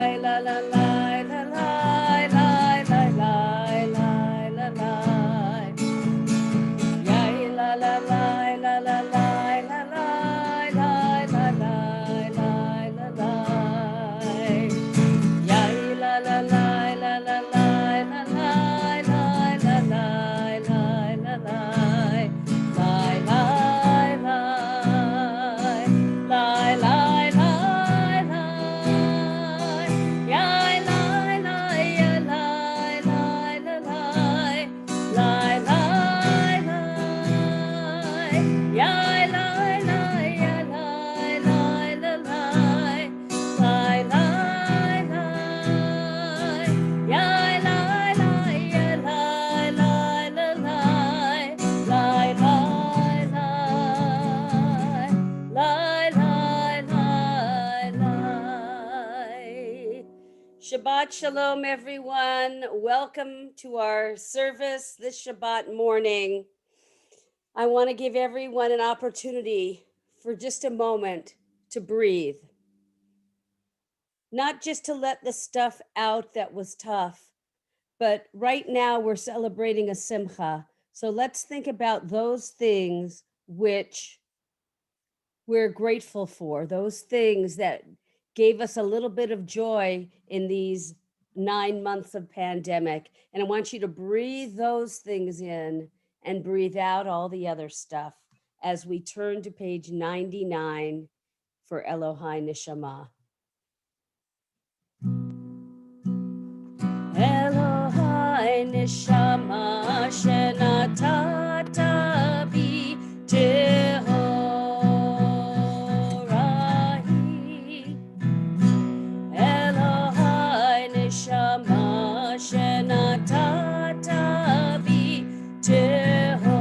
la la la la la la la la la la. Yay la la la la la la la la la la la la la. Yay la la la la la la la la la la la la la. Shabbat Shalom, everyone. Welcome to our service this Shabbat morning. I want to give everyone an opportunity for just a moment to breathe. Not just to let the stuff out that was tough, but right now we're celebrating a simcha. So let's think about those things which we're grateful for, those things that gave us a little bit of joy in these 9 months of pandemic. And I want you to breathe those things in and breathe out all the other stuff as we turn to page 99 for Elohai Neshama. Elohai Neshama Shenatata Bi Tehorahi. Elohai Neshama Shenatata Bi Tehorahi.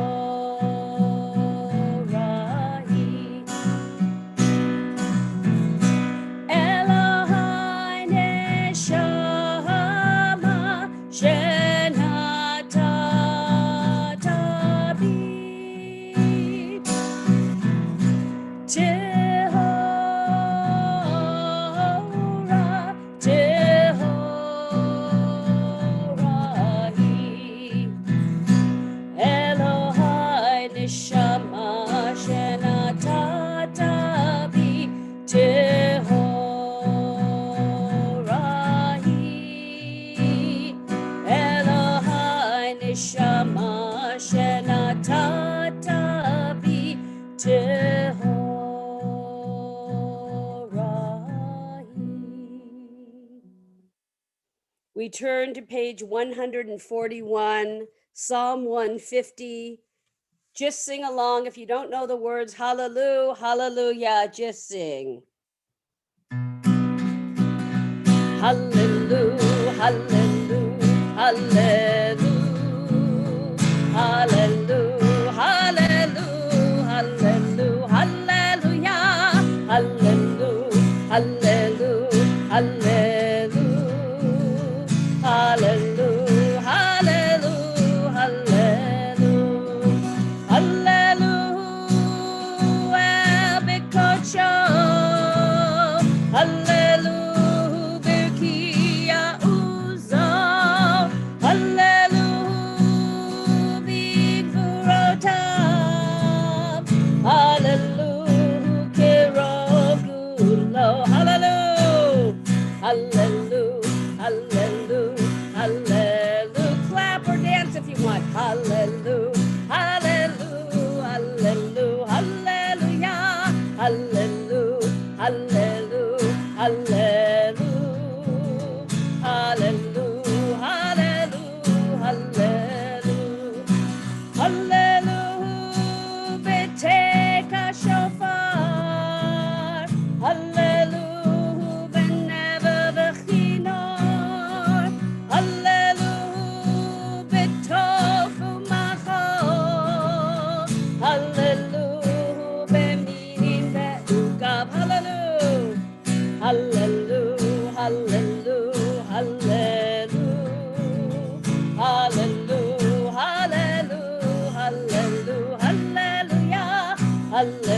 Elohai Neshama Shenatata Bi Tehorahi. Elohai Neshama Shenatata Bi Tehorahi. Elohai Neshama Shenatata Bi Tehorahi. We turn to page 141, Psalm 150. Just sing along. If you don't know the words, hallelujah, hallelujah, just sing. Hallelujah, hallelujah, hallelujah, hallelujah, hallelujah, hallelujah, hallelujah, hallelujah, hallelujah, hallelujah, hallelujah, hallelujah, hallelujah, Bikocho, hallelujah, Birkia Uzo, hallelujah, Bigvurotav, hallelujah, Kirogulo, hallelujah, hallelujah, hallelujah, hallelujah. Clap or dance if you want. Hallelujah, hallelujah, hallelujah, hallelujah, hallelujah, hallelujah, hallelujah, hallelujah, hallelujah, hallelujah, Beteka shofar, hallelujah, Beneva v'chinor, hallelujah, Betofu machor, hallelujah, Beminim ve'ugav, hallelujah, hallelujah, hallelujah, hallelujah, hallelujah, hallelujah, hallelujah, hallelujah, hallelujah,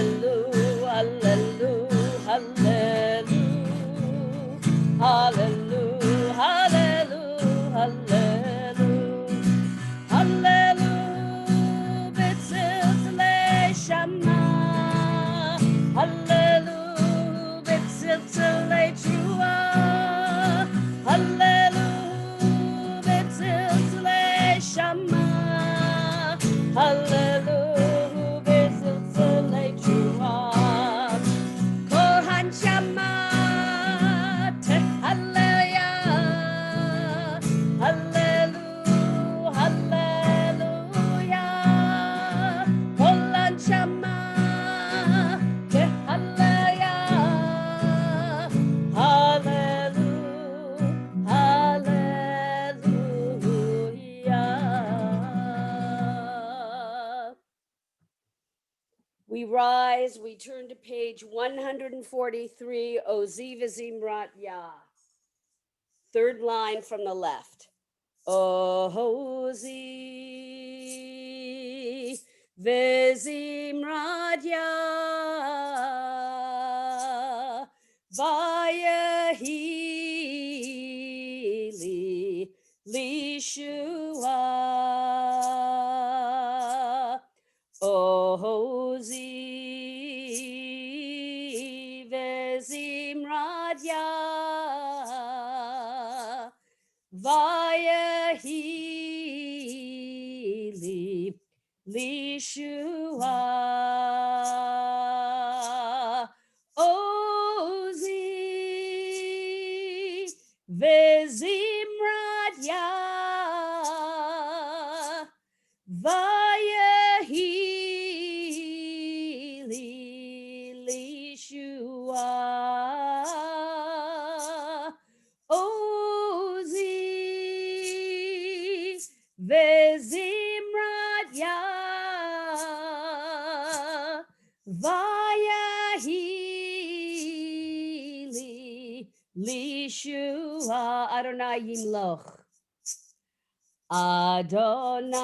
hallelujah, hallelujah, hallelujah. We rise, we turn to page 143, Ozi v'zimrat Yah. Third line from the left. Ozi v'zimrat Yah, vayehi li lishua. Ozi v'zimrat Yah, vayehi li lishua. Ozi v'zimrat Yah, vayehi li lishua. Ozi v'zimrat Yah, vayehi li lishua. Adonai yimloch. Adonai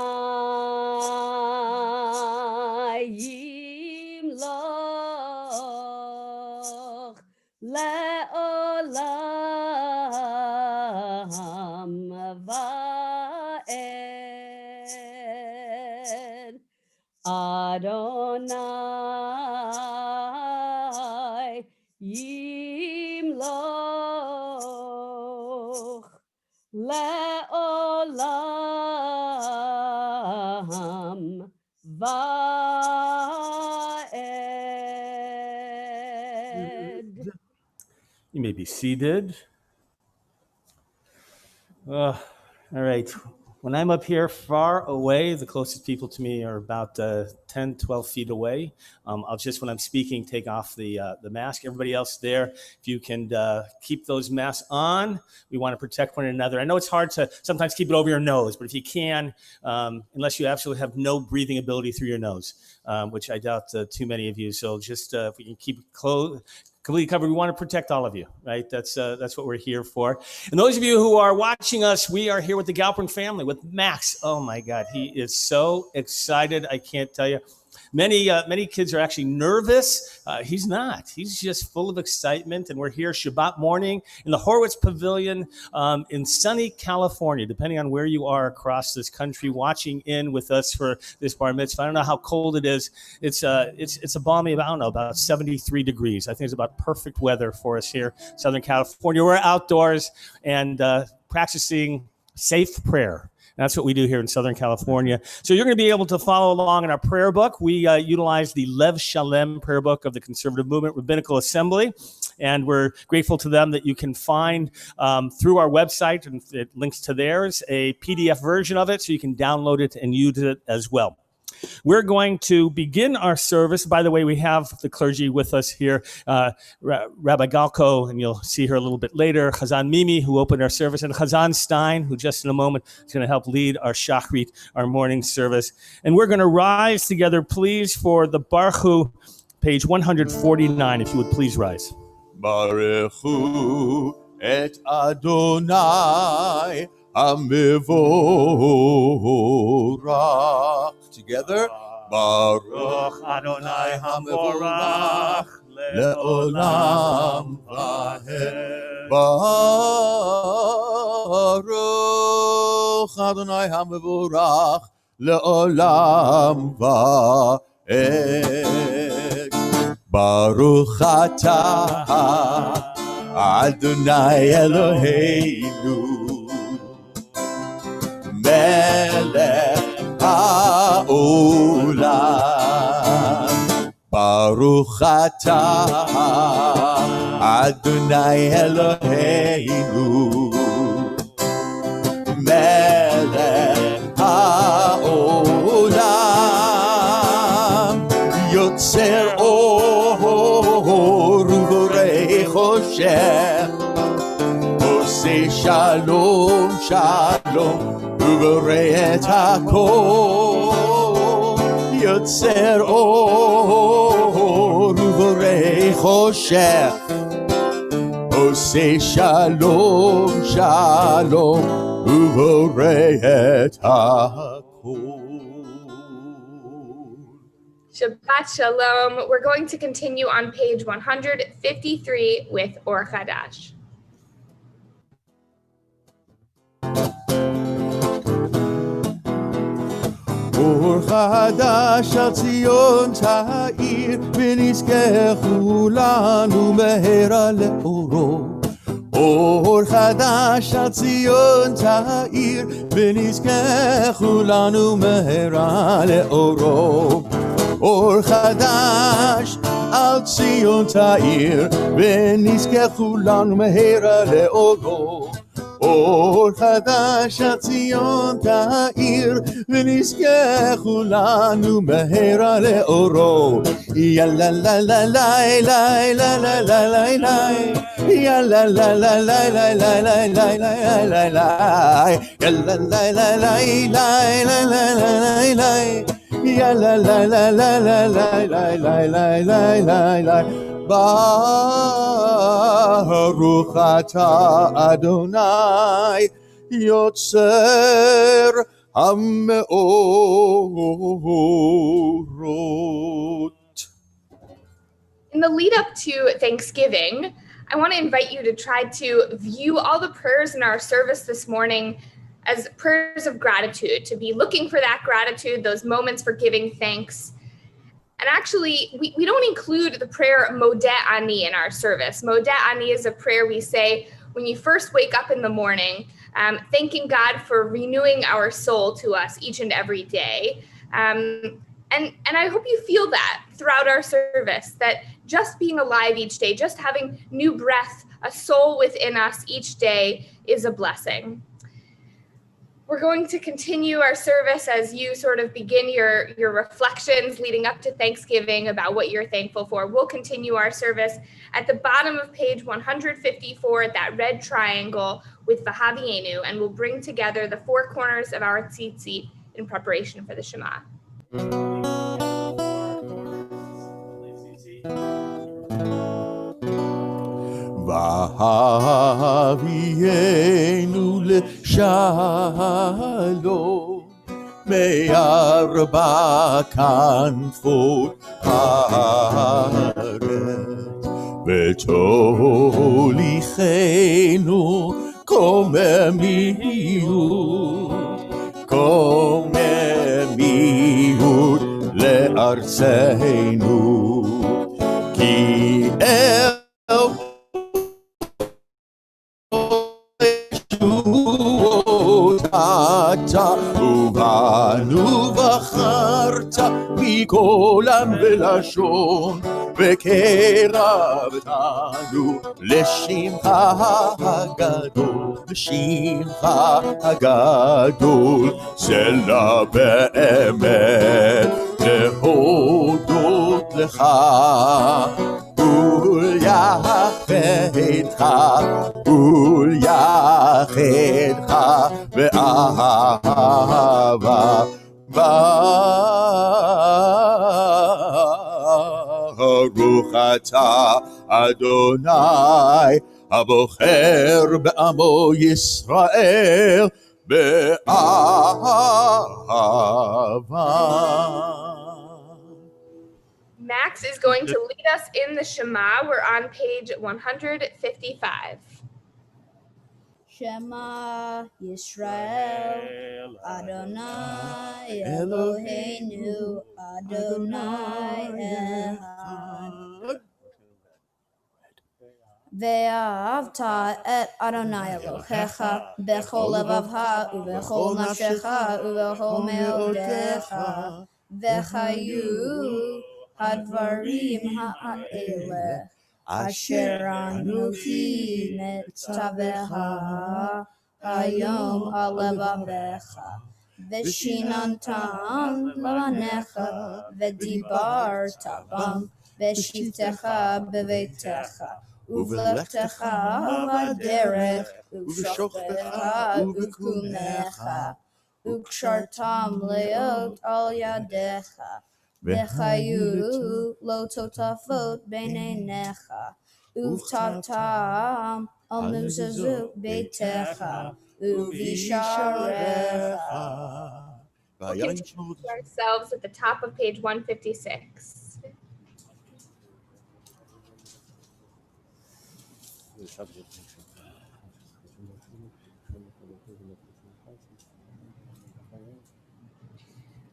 yimloch le'olam va'ed. Adonai yimloch le'olam va'ed. You may be seated. All right. When I'm up here far away, the closest people to me are about 10, 12 feet away. I'll just, when I'm speaking, take off the mask. Everybody else there, if you can keep those masks on, we want to protect one another. I know it's hard to sometimes keep it over your nose, but if you can, unless you absolutely have no breathing ability through your nose, which I doubt too many of you. So just if we can keep it completely covered. We want to protect all of you, right? That's what we're here for. And those of you who are watching us, we are here with the Galperin family, with Max. Oh my God, he is so excited. I can't tell you. Many kids are actually nervous. He's not. He's just full of excitement. And we're here Shabbat morning in the Horowitz Pavilion in sunny California, depending on where you are across this country, watching in with us for this bar mitzvah. I don't know how cold it is. It's a balmy, I don't know, about 73 degrees. I think it's about perfect weather for us here, Southern California. We're outdoors and practicing safe prayer. That's what we do here in Southern California. So you're going to be able to follow along in our prayer book. We utilize the Lev Shalem prayer book of the Conservative Movement Rabbinical Assembly, and we're grateful to them that you can find through our website, and it links to theirs, a PDF version of it, so you can download it and use it as well. We're going to begin our service. By the way, we have the clergy with us here, Rabbi Galko, and you'll see her a little bit later, Chazan Mimi, who opened our service, and Chazan Stein, who just in a moment is going to help lead our Shachrit, our morning service. And we're going to rise together, please, for the Baruch Hu, page 149, if you would please rise. Baruch Hu et Adonai HaMevorach. Together, Baruch Adonai HaMevorach le'olam va'ed. Baruch Adonai HaMevorach le'olam va'ed. Baruch atah Adonai Eloheinu melech ha'olam. Baruch atah Adonai Eloheinu melech ha'olam. Yotzer or uvorei choshech, oseh shalom shalom uvorei et hakol. יוצר אור ובורא חושך, עושה שלום שלום ובורא את הכל. Shabbat Shalom. We're going to continue on page 153 with Or Chadash. אור חדש על ציון תאיר, ונזכה כולנו מהרה לאורו. אור חדש על ציון תאיר, ונזכה כולנו מהרה לאורו. אור חדש על ציון תאיר, ונזכה כולנו מהרה לאורו. אור חדש על ציון תאיר, ונזכה כולנו מהרה לאורו. יאללה לה לה לה לה לה לה לה לה לה, יאללה לה לה לה לה לה לה לה לה לה לה, יאללה לה לה לה לה לה לה לה לה, יאללה לה לה לה לה לה לה לה לה לה לה. ברוך אתה אדוני יוצר המאורות. In the lead up to Thanksgiving, I want to invite you to try to view all the prayers in our service this morning as prayers of gratitude, to be looking for that gratitude, those moments for giving thanks. And actually, we don't include the prayer Modeh Ani in our service. Modeh Ani is a prayer we say when you first wake up in the morning, thanking God for renewing our soul to us each and every day. And I hope you feel that throughout our service, that just being alive each day, just having new breath, a soul within us each day is a blessing. We're going to continue our service as you sort of begin your reflections leading up to Thanksgiving about what you're thankful for. We'll continue our service at the bottom of page 154 at that red triangle with Vahavienu, and we'll bring together the four corners of our tzitzit in preparation for the Shema. והביאנו לשלום מארבע כנפות הארץ, ותוליכנו קוממיות לארצנו, כי ובנו בחרת מכל עם ולשון, וקרבתנו לשמך הגדול, לשמך הגדול. זה לה באמת להודות לך וליחדך באהבה. ברוך אתה אדוני הבוחר בעמו ישראל באהבה. Max is going to lead us in the Shema. We're on page 155. Shema Yisrael Adonai Eloheinu Adonai Echad. Ve'ahavta et Adonai Elohecha bechol levavcha ubechol nafshecha ubechol meodecha vechayu hadvarim ha'eleh asher anuchi netzavecha hayom al levavecha v'shinantam levanecha v'dibarta bam v'shivtecha beveitecha uvlechtecha b'derech uv'shochtecha uv'kumecha ukshartam leot al yadecha V'chayu lo totafot b'neinecha uvtavtam al muzazuk beitecha uvisharecha. We'll continue ourselves at the top of page 156.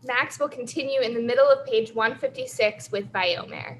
Max will continue in the middle of page 156 with Vayomer.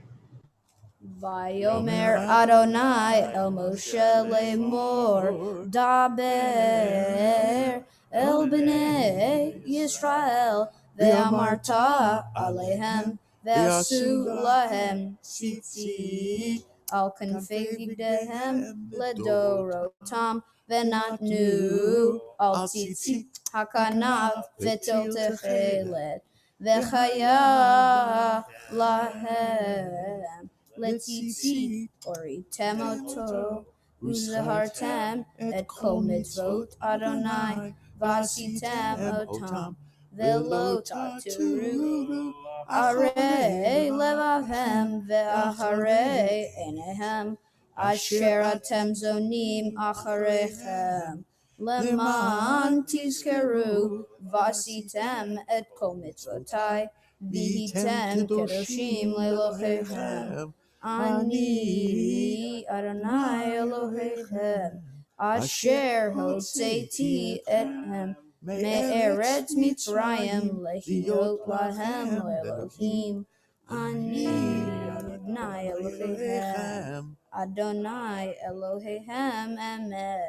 Vayomer Adonai El Moshe Lemor Daber El Bnei Yisrael Ve'amarta Alehem Ve'asu Lahem Tzitzi Al Konfegdehem Ledorotam Ve'natnu Al Tzitzi Hakanav Ve'til Techelet Ve'chaya Lahem Letzitzit oritem oto uzahartem et kol mitzvot Adonai vasitem otam velo taturu arei levavhem ve'aharei enehem asher atem zonim acharechem leman tizkeru vasitem et kol mitzvotai vihitem kedoshim lelochechem Ani Adonai Elohechem Asher Hotzeiti Ethem Me'eretz Mitzrayim Lehiyot Lahem Elohim Ani Adonai Elohechem Adonai Elohechem Amen.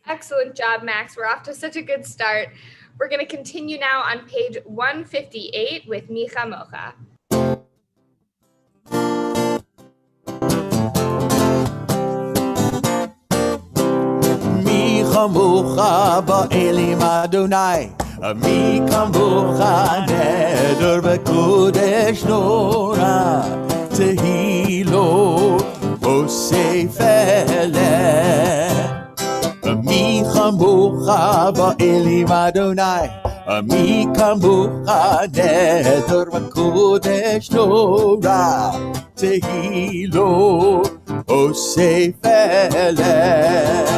Excellent job, Max. We're off to such a good start. We're going to continue now on page 158 with Micha Mocha. Kamucha ba'elim Adonai, mi kamucha neder v'kodesh nora, tehilo osef eleh. Mi kamucha ba'elim Adonai, mi kamucha neder v'kodesh nora, tehilo osef eleh.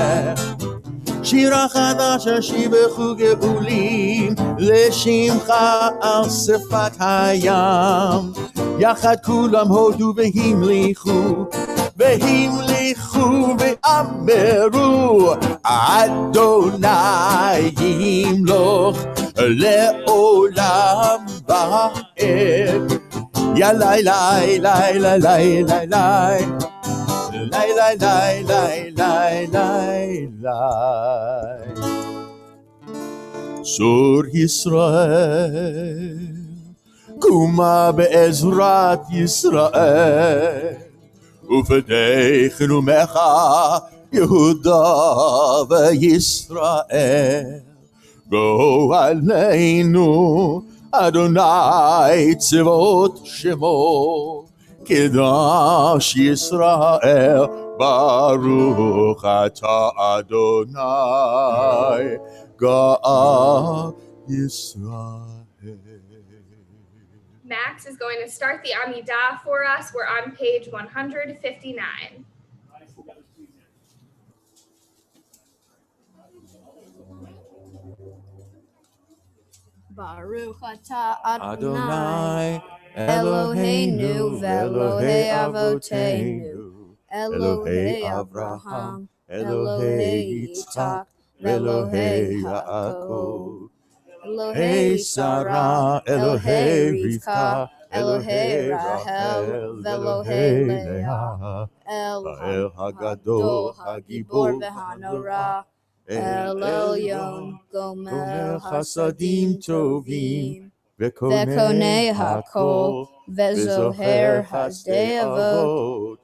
שירה חדשה שיבחו גאולים לשמך על שפת הים יחד כולם הודו והמליכו ואמרו אדוני ימלוך לעולם ועד יא לי לי לי לי לי לי לי Lai lai lai lai lai lai lai Sur Yisrael Kuma be'ezrat Yisrael Ufedeichenu mecha Yehuda ve'Yisrael Go aleinu Adonai tzivot shemo Kedash Yisrael, Baruch Ata Adonai, Ga'al Yisrael. Max is going to start the Amidah for us. We're on page 159. Baruch Ata Adonai Eloheinu ve'Elohei Avotenu Elohei Avraham Elohei Yitzhak ve'Elohei Yaakov Elohei Sarah Elohei Rivka Elohei Rahel ve'Elohei Leah El Hagadol Hagibor ve'Hanora El Elyon Gomel Hasadim Tovim Ve'konei hakol ve'zoher hasdei avot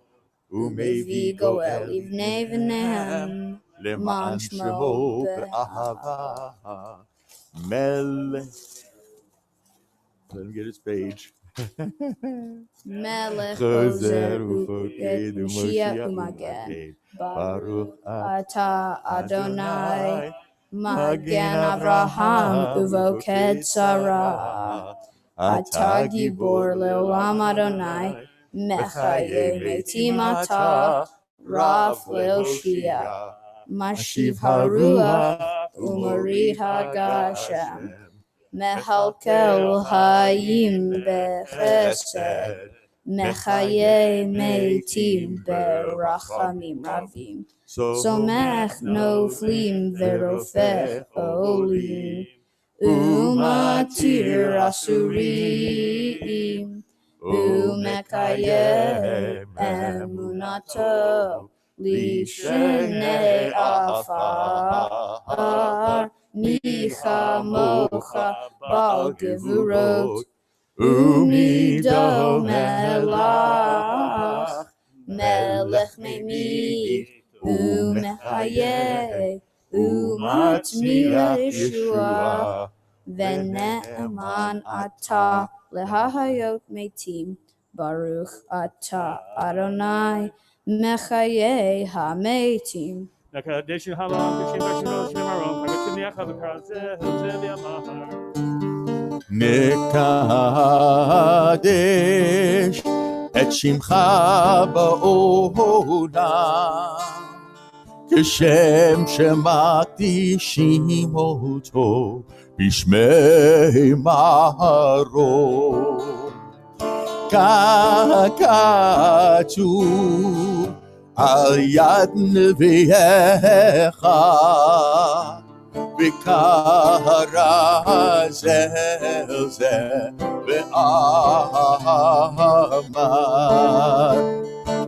umevi goel ivnei v'nehem leman shmo be'ahava Melech. Let him get his page. Melech Ozer Ufoked Mashiach Umagen Baruch Ata Adonai Magen Avraham Uvoked Sarah אתה גיבור לעולם אדוני, מחיי מתים אתה, רב להושיע. משיב הרוח ומוריד הגשם, מכלכל חיים בחסד, מחיי מתים ברחמים רבים, סומך נופלים ורופא עולים, ומתיר אסורים, ומקיים אמונתו לשני עפר, מי כמוך בעל גבורות, ומידו מלך ממית, ומחיה, ומצמיח ישועה, ונאמן אתה להחיות מתים, ברוך אתה אדוני מחיי המתים. לקדש הלום כשם בשלו שם הרום, כבצמיח הבקר זה ויאמר. נקדש את שמך בעולם, כשם שמקדישים אותו בשמי מרום. ככתוב על יד נביאך, וקרא זה אל זה ואמר,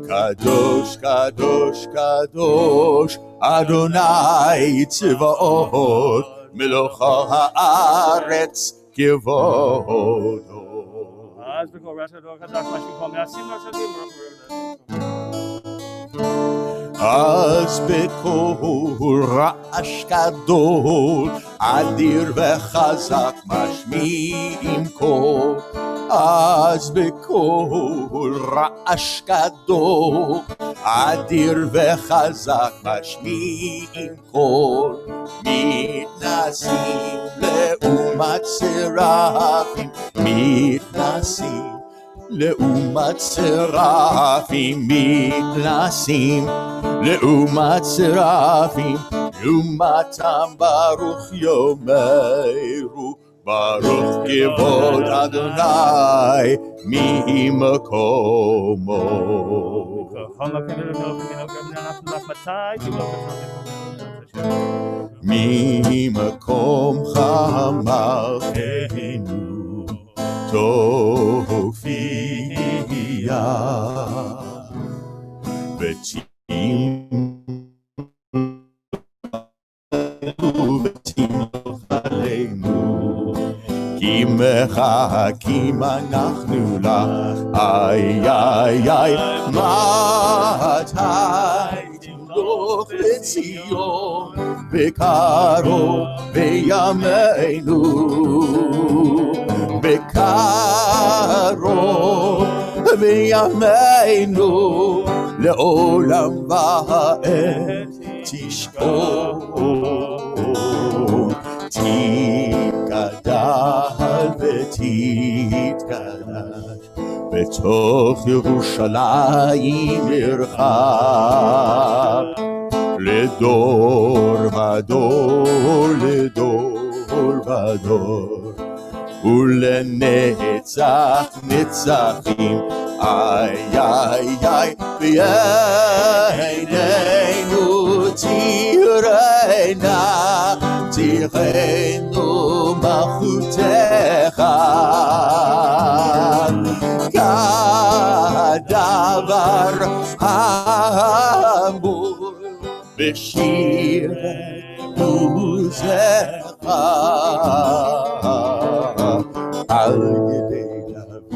קדוש קדוש קדוש אדוני צבאות, מלוך הארץ כבודו. אז בכל רשת דור חדש משהו כמו מעשים נוספים. אז בקול רעש גדול, אדיר וחזק משמיעים קול. אז בקול רעש גדול, אדיר וחזק משמיעים קול. מתנסים לעומת סרפים, מתנסים לעומת סרפים, מתנסים לעומת סרפים, לעומתם ברוך יאמרו, ברוך כבוד אדוני ממקומו. ממקומך מלכנו תופיע, ותמלוך עלינו, כי מחכים אנחנו לך. איי איי איי, מתי תמלוך לציון, בקרוב בימינו, בקרוב בימינו, לעולם ועד תשכון. תתגדל ותתקדש בתוך ירושלים עירך, לדור ודור, לדור ודור, ולנצח נצחים. איי איי איי, בעינינו תראינה, תראינו מלכותך, כדבר אמור בשיר עוזך, על ידי דוד,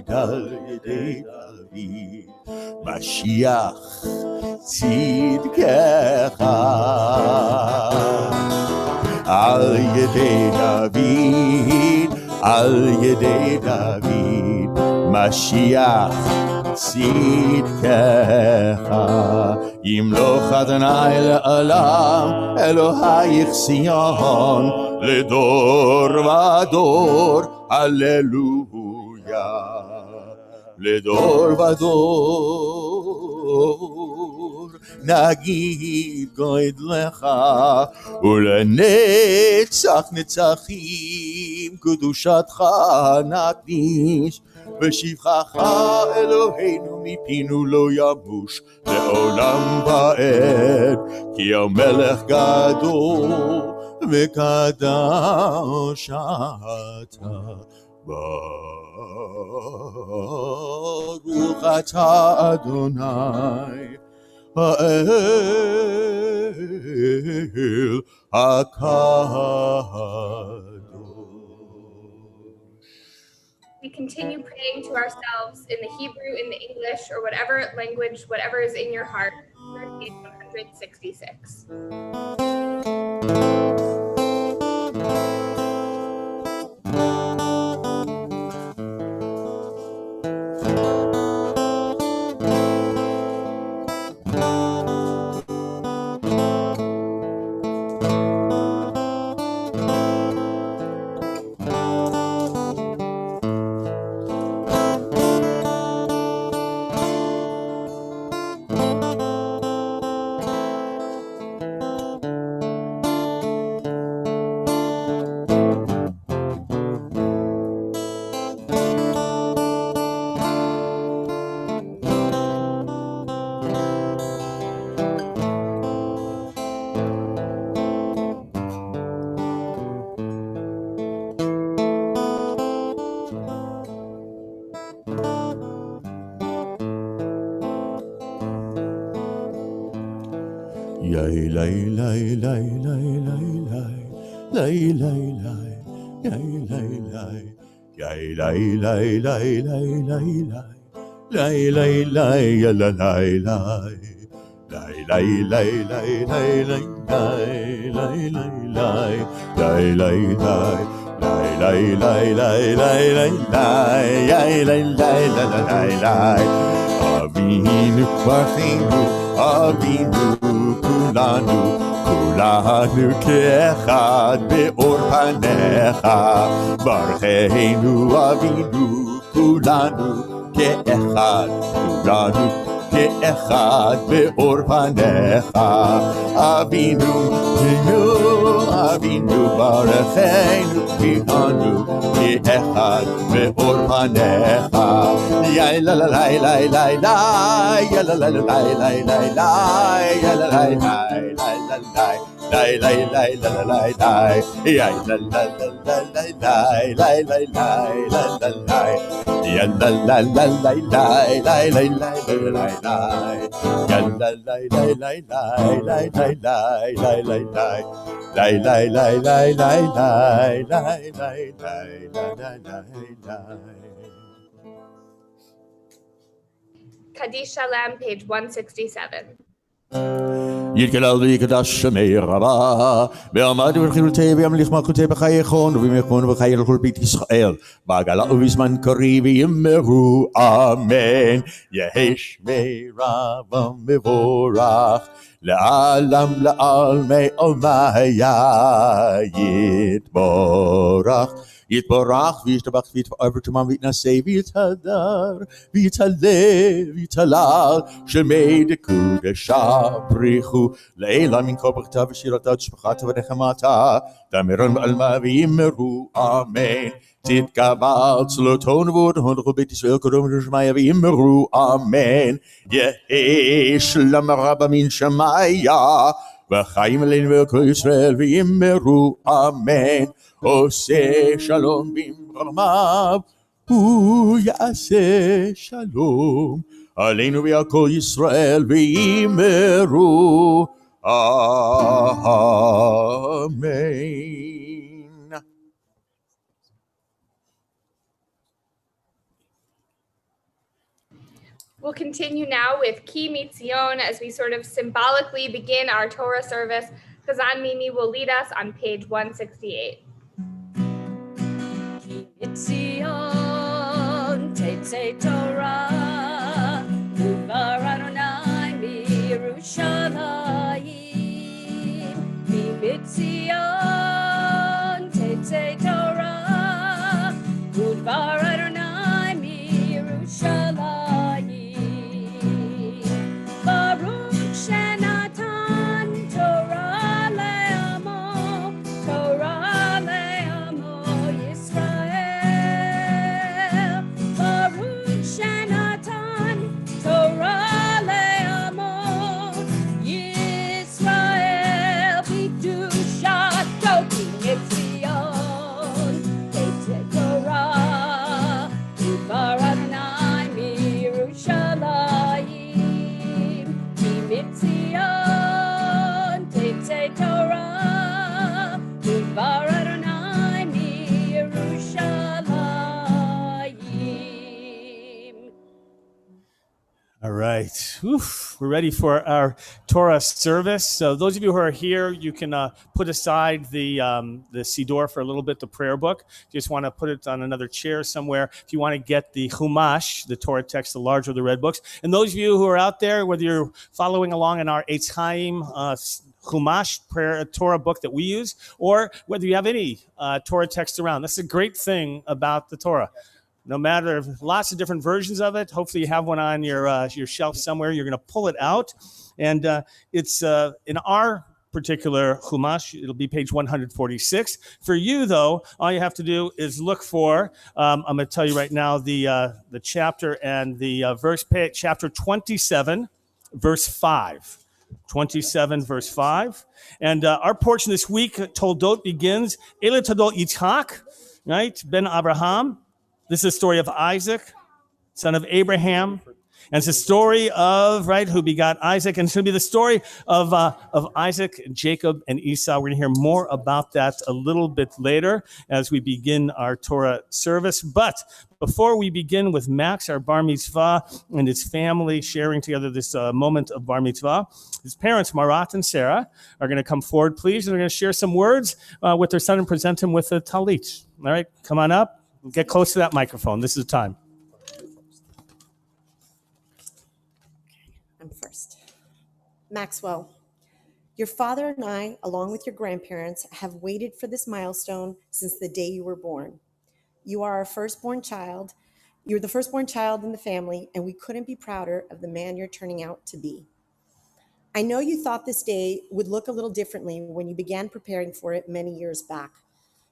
על ידי דוד, משיח צדקך, על ידי דוד, על ידי דוד, משיח צדקך. ימלוך אדוני לעולם, אלוהיך ציון, לדור ודור הללויה. לדור ודור נגיד גודלך, ולנצח נצחים קדושתך נקדיש. ושבחך אלוהינו מפינו לא ימוש לעולם ועד, כי המלך גדול וקדוש אתה. ברוך אתה אדוני האל הקדוש. We continue praying to ourselves in the Hebrew, in the English, or whatever language, whatever is in your heart. Page 166. Yay, lay, lay, lay, lay, lay, lay, lay, lay, lay, yay, lay, lay, yay, lay, lay, lay, lay, lay, lay, lay, lay, ya, la, lay, lay, lay, lay, lay, lay, lay, lay, lay, lay, lay, lay, lay, lay. Lay, lay, lay, lay, lay, lay, yay, lay, lay, lay, lay, lay. Avinu bachinu, Avinu kulanu, kulanu ke'echad be'or panecha. Barecheinu Avinu kulanu ke'echad, kulanu ke'echad be'or panecha. Avinu, Avinu barecheinu kihanu ke'echad be'or panecha. Yay la la la la la la, ya la la la la la la la, ya la la la la la la. Lay lay lay la la lay lay, yay la la la la lay lay lay lay lay lay lay lay, ya la la la lay lay lay lay lay lay lay, ya la lay lay lay lay lay lay lay lay lay lay, lay lay lay lay lay lay lay lay lay lay lay. Kaddish Shalom, page 167. יתגלל ויקדש שמי רבה, ועמד וברכילותי וימליך מלכותי בחייכון ובמכון ובחיי לכל בית ישראל, בעגלה ובזמן קריב ויאמרו אמן. יהי שמי רב ומבורך, לעלם לעלמי עלמיה יתבורך. יתבורך וישתבח ויתפאר ותמם ויתנשא ויתהדר ויתהלל ויתהלל, שמי דקודשה בריחו לעילה מן כל ברכתה ושירתה ושפחתה ונחמתה, דמרון ועלמה ויאמרו אמן. תתקבל צלותו נבואתו לכל בית ישראל קדום ושמיה ויאמרו אמן. יהי שלום רבה מן שמיה וחיים עלינו ועל כל ישראל ויאמרו אמן. עושה שלום במרומיו הוא יעשה שלום עלינו ועל כל ישראל ויאמרו אמן. We'll continue now with Ki Mitzion as we sort of symbolically begin our Torah service. Chazan Mimi will lead us on page 168. Mitzion, Tetzei Torah, Uvar Adonai miYerushalayim. Mitzion, Tetzei Torah, All right. Oof. We're ready for our Torah service. So those of you who are here, you can put aside the Siddur for a little bit, the prayer book. You just want to put it on another chair somewhere. If you want to get the Chumash, the Torah text, the larger of the red books. And those of you who are out there, whether you're following along in our Eitz Chaim Chumash prayer Torah book that we use, or whether you have any Torah text around. That's a great thing about the Torah. No matter, lots of different versions of it. Hopefully you have one on your shelf somewhere. You're going to pull it out. And it's in our particular Chumash, it'll be page 146. For you, though, all you have to do is look for, I'm going to tell you right now, the chapter and the verse, chapter 27, verse 5. 27, verse 5. And our portion this week, Toldot, begins, Ele Toldot Yitzhak, right, Ben Abraham. This is the story of Isaac, son of Abraham. And it's a story of, right, who begot Isaac. And it's going to be the story of Isaac, Jacob, and Esau. We're going to hear more about that a little bit later as we begin our Torah service. But before we begin with Max, our bar mitzvah, and his family sharing together this moment of bar mitzvah, his parents, Marat and Sarah, are going to come forward, please. And they're going to share some words with their son and present him with a talit. All right, come on up. Get close to that microphone. This is the time. I'm first. Maxwell, your father and I, along with your grandparents, have waited for this milestone since the day you were born. You are our firstborn child. You're the firstborn child in the family, and we couldn't be prouder of the man you're turning out to be. I know you thought this day would look a little differently when you began preparing for it many years back.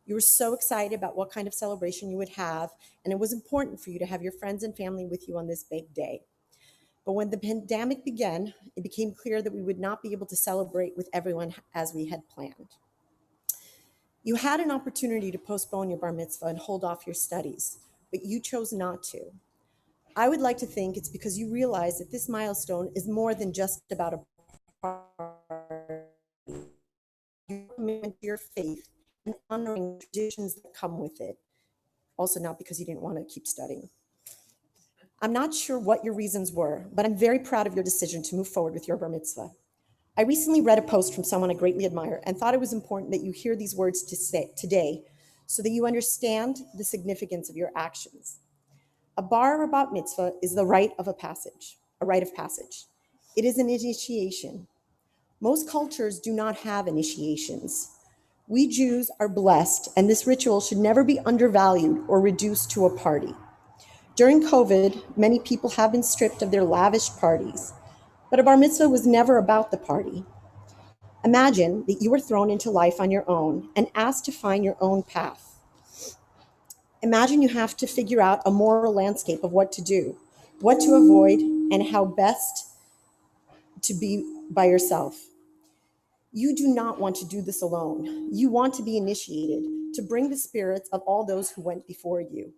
You were so excited about what kind of celebration you would have, and it was important for you to have your friends and family with you on this big day. But when the pandemic began, it became clear that we would not be able to celebrate with everyone as we had planned. You had an opportunity to postpone your bar mitzvah and hold off your studies, but you chose not to. I would like to think it's because you realize that this milestone is more than just about a party. Your commitment to your faith and honoring traditions that come with it. Also not because you didn't want to keep studying. I'm not sure what your reasons were, but I'm very proud of your decision to move forward with your bar mitzvah. I recently read a post from someone I greatly admire and thought it was important that you hear these words today so that you understand the significance of your actions. A bar or bat mitzvah is the rite of passage. It is an initiation. Most cultures do not have initiations. We Jews are blessed, and this ritual should never be undervalued or reduced to a party. During COVID, many people have been stripped of their lavish parties, but a bar mitzvah was never about the party. Imagine that you were thrown into life on your own and asked to find your own path. Imagine you have to figure out a moral landscape of what to do, what to avoid, and how best to be by yourself. You do not want to do this alone. You want to be initiated, to bring the spirits of all those who went before you.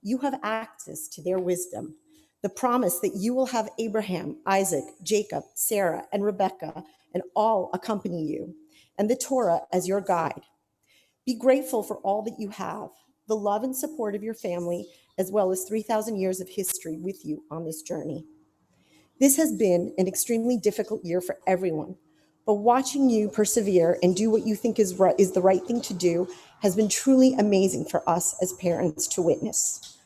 You have access to their wisdom, the promise that you will have Abraham, Isaac, Jacob, Sarah, and Rebekah, and all accompany you, and the Torah as your guide. Be grateful for all that you have, the love and support of your family, as well as 3,000 years of history with you on this journey. This has been an extremely difficult year for everyone, but watching you persevere and do what you think is the right thing to do has been truly amazing for us as parents to witness.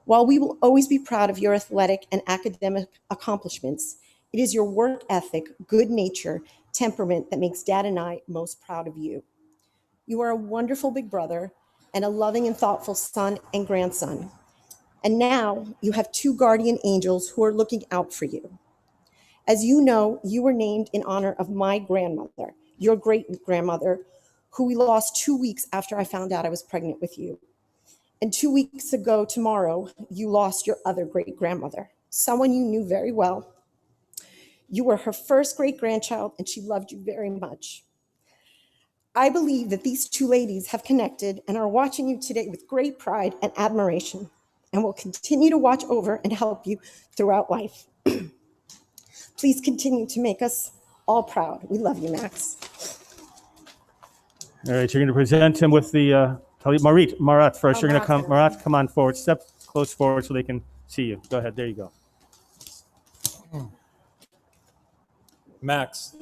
While we will always be proud of your athletic and academic accomplishments, it is your work ethic, good nature, temperament that makes Dad and I most proud of you. You are a wonderful big brother and a loving and thoughtful son and grandson. And now you have 2 guardian angels who are looking out for you. As you know, you were named in honor of my grandmother, your great-grandmother, who we lost 2 weeks after I found out I was pregnant with you. And 2 weeks ago tomorrow, you lost your other great-grandmother, someone you knew very well. You were her first great-grandchild, and she loved you very much. I believe that these 2 ladies have connected and are watching you today with great pride and admiration, and will continue to watch over and help you throughout life. Please continue to make us all proud. We love you, Max. All right, you're going to present him with the Marat first. You're going to come. Marat, come on forward. Step close forward so they can see you. Go ahead. There you go. Max,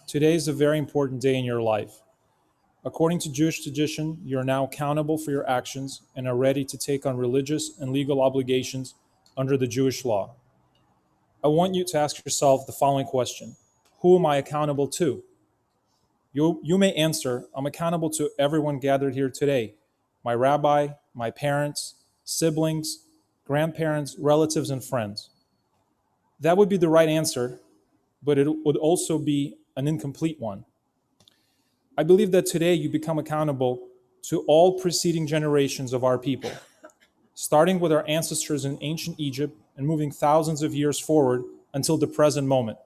today is a very important day in your life. According to Jewish tradition, you are now accountable for your actions and are ready to take on religious and legal obligations under the Jewish law. I want you to ask yourself the following question: who am I accountable to? You may answer, I'm accountable to everyone gathered here today: my rabbi, my parents, siblings, grandparents, relatives, and friends. That would be the right answer, but it would also be an incomplete one. I believe that today you become accountable to all preceding generations of our people, starting with our ancestors in ancient Egypt and moving thousands of years forward until the present moment.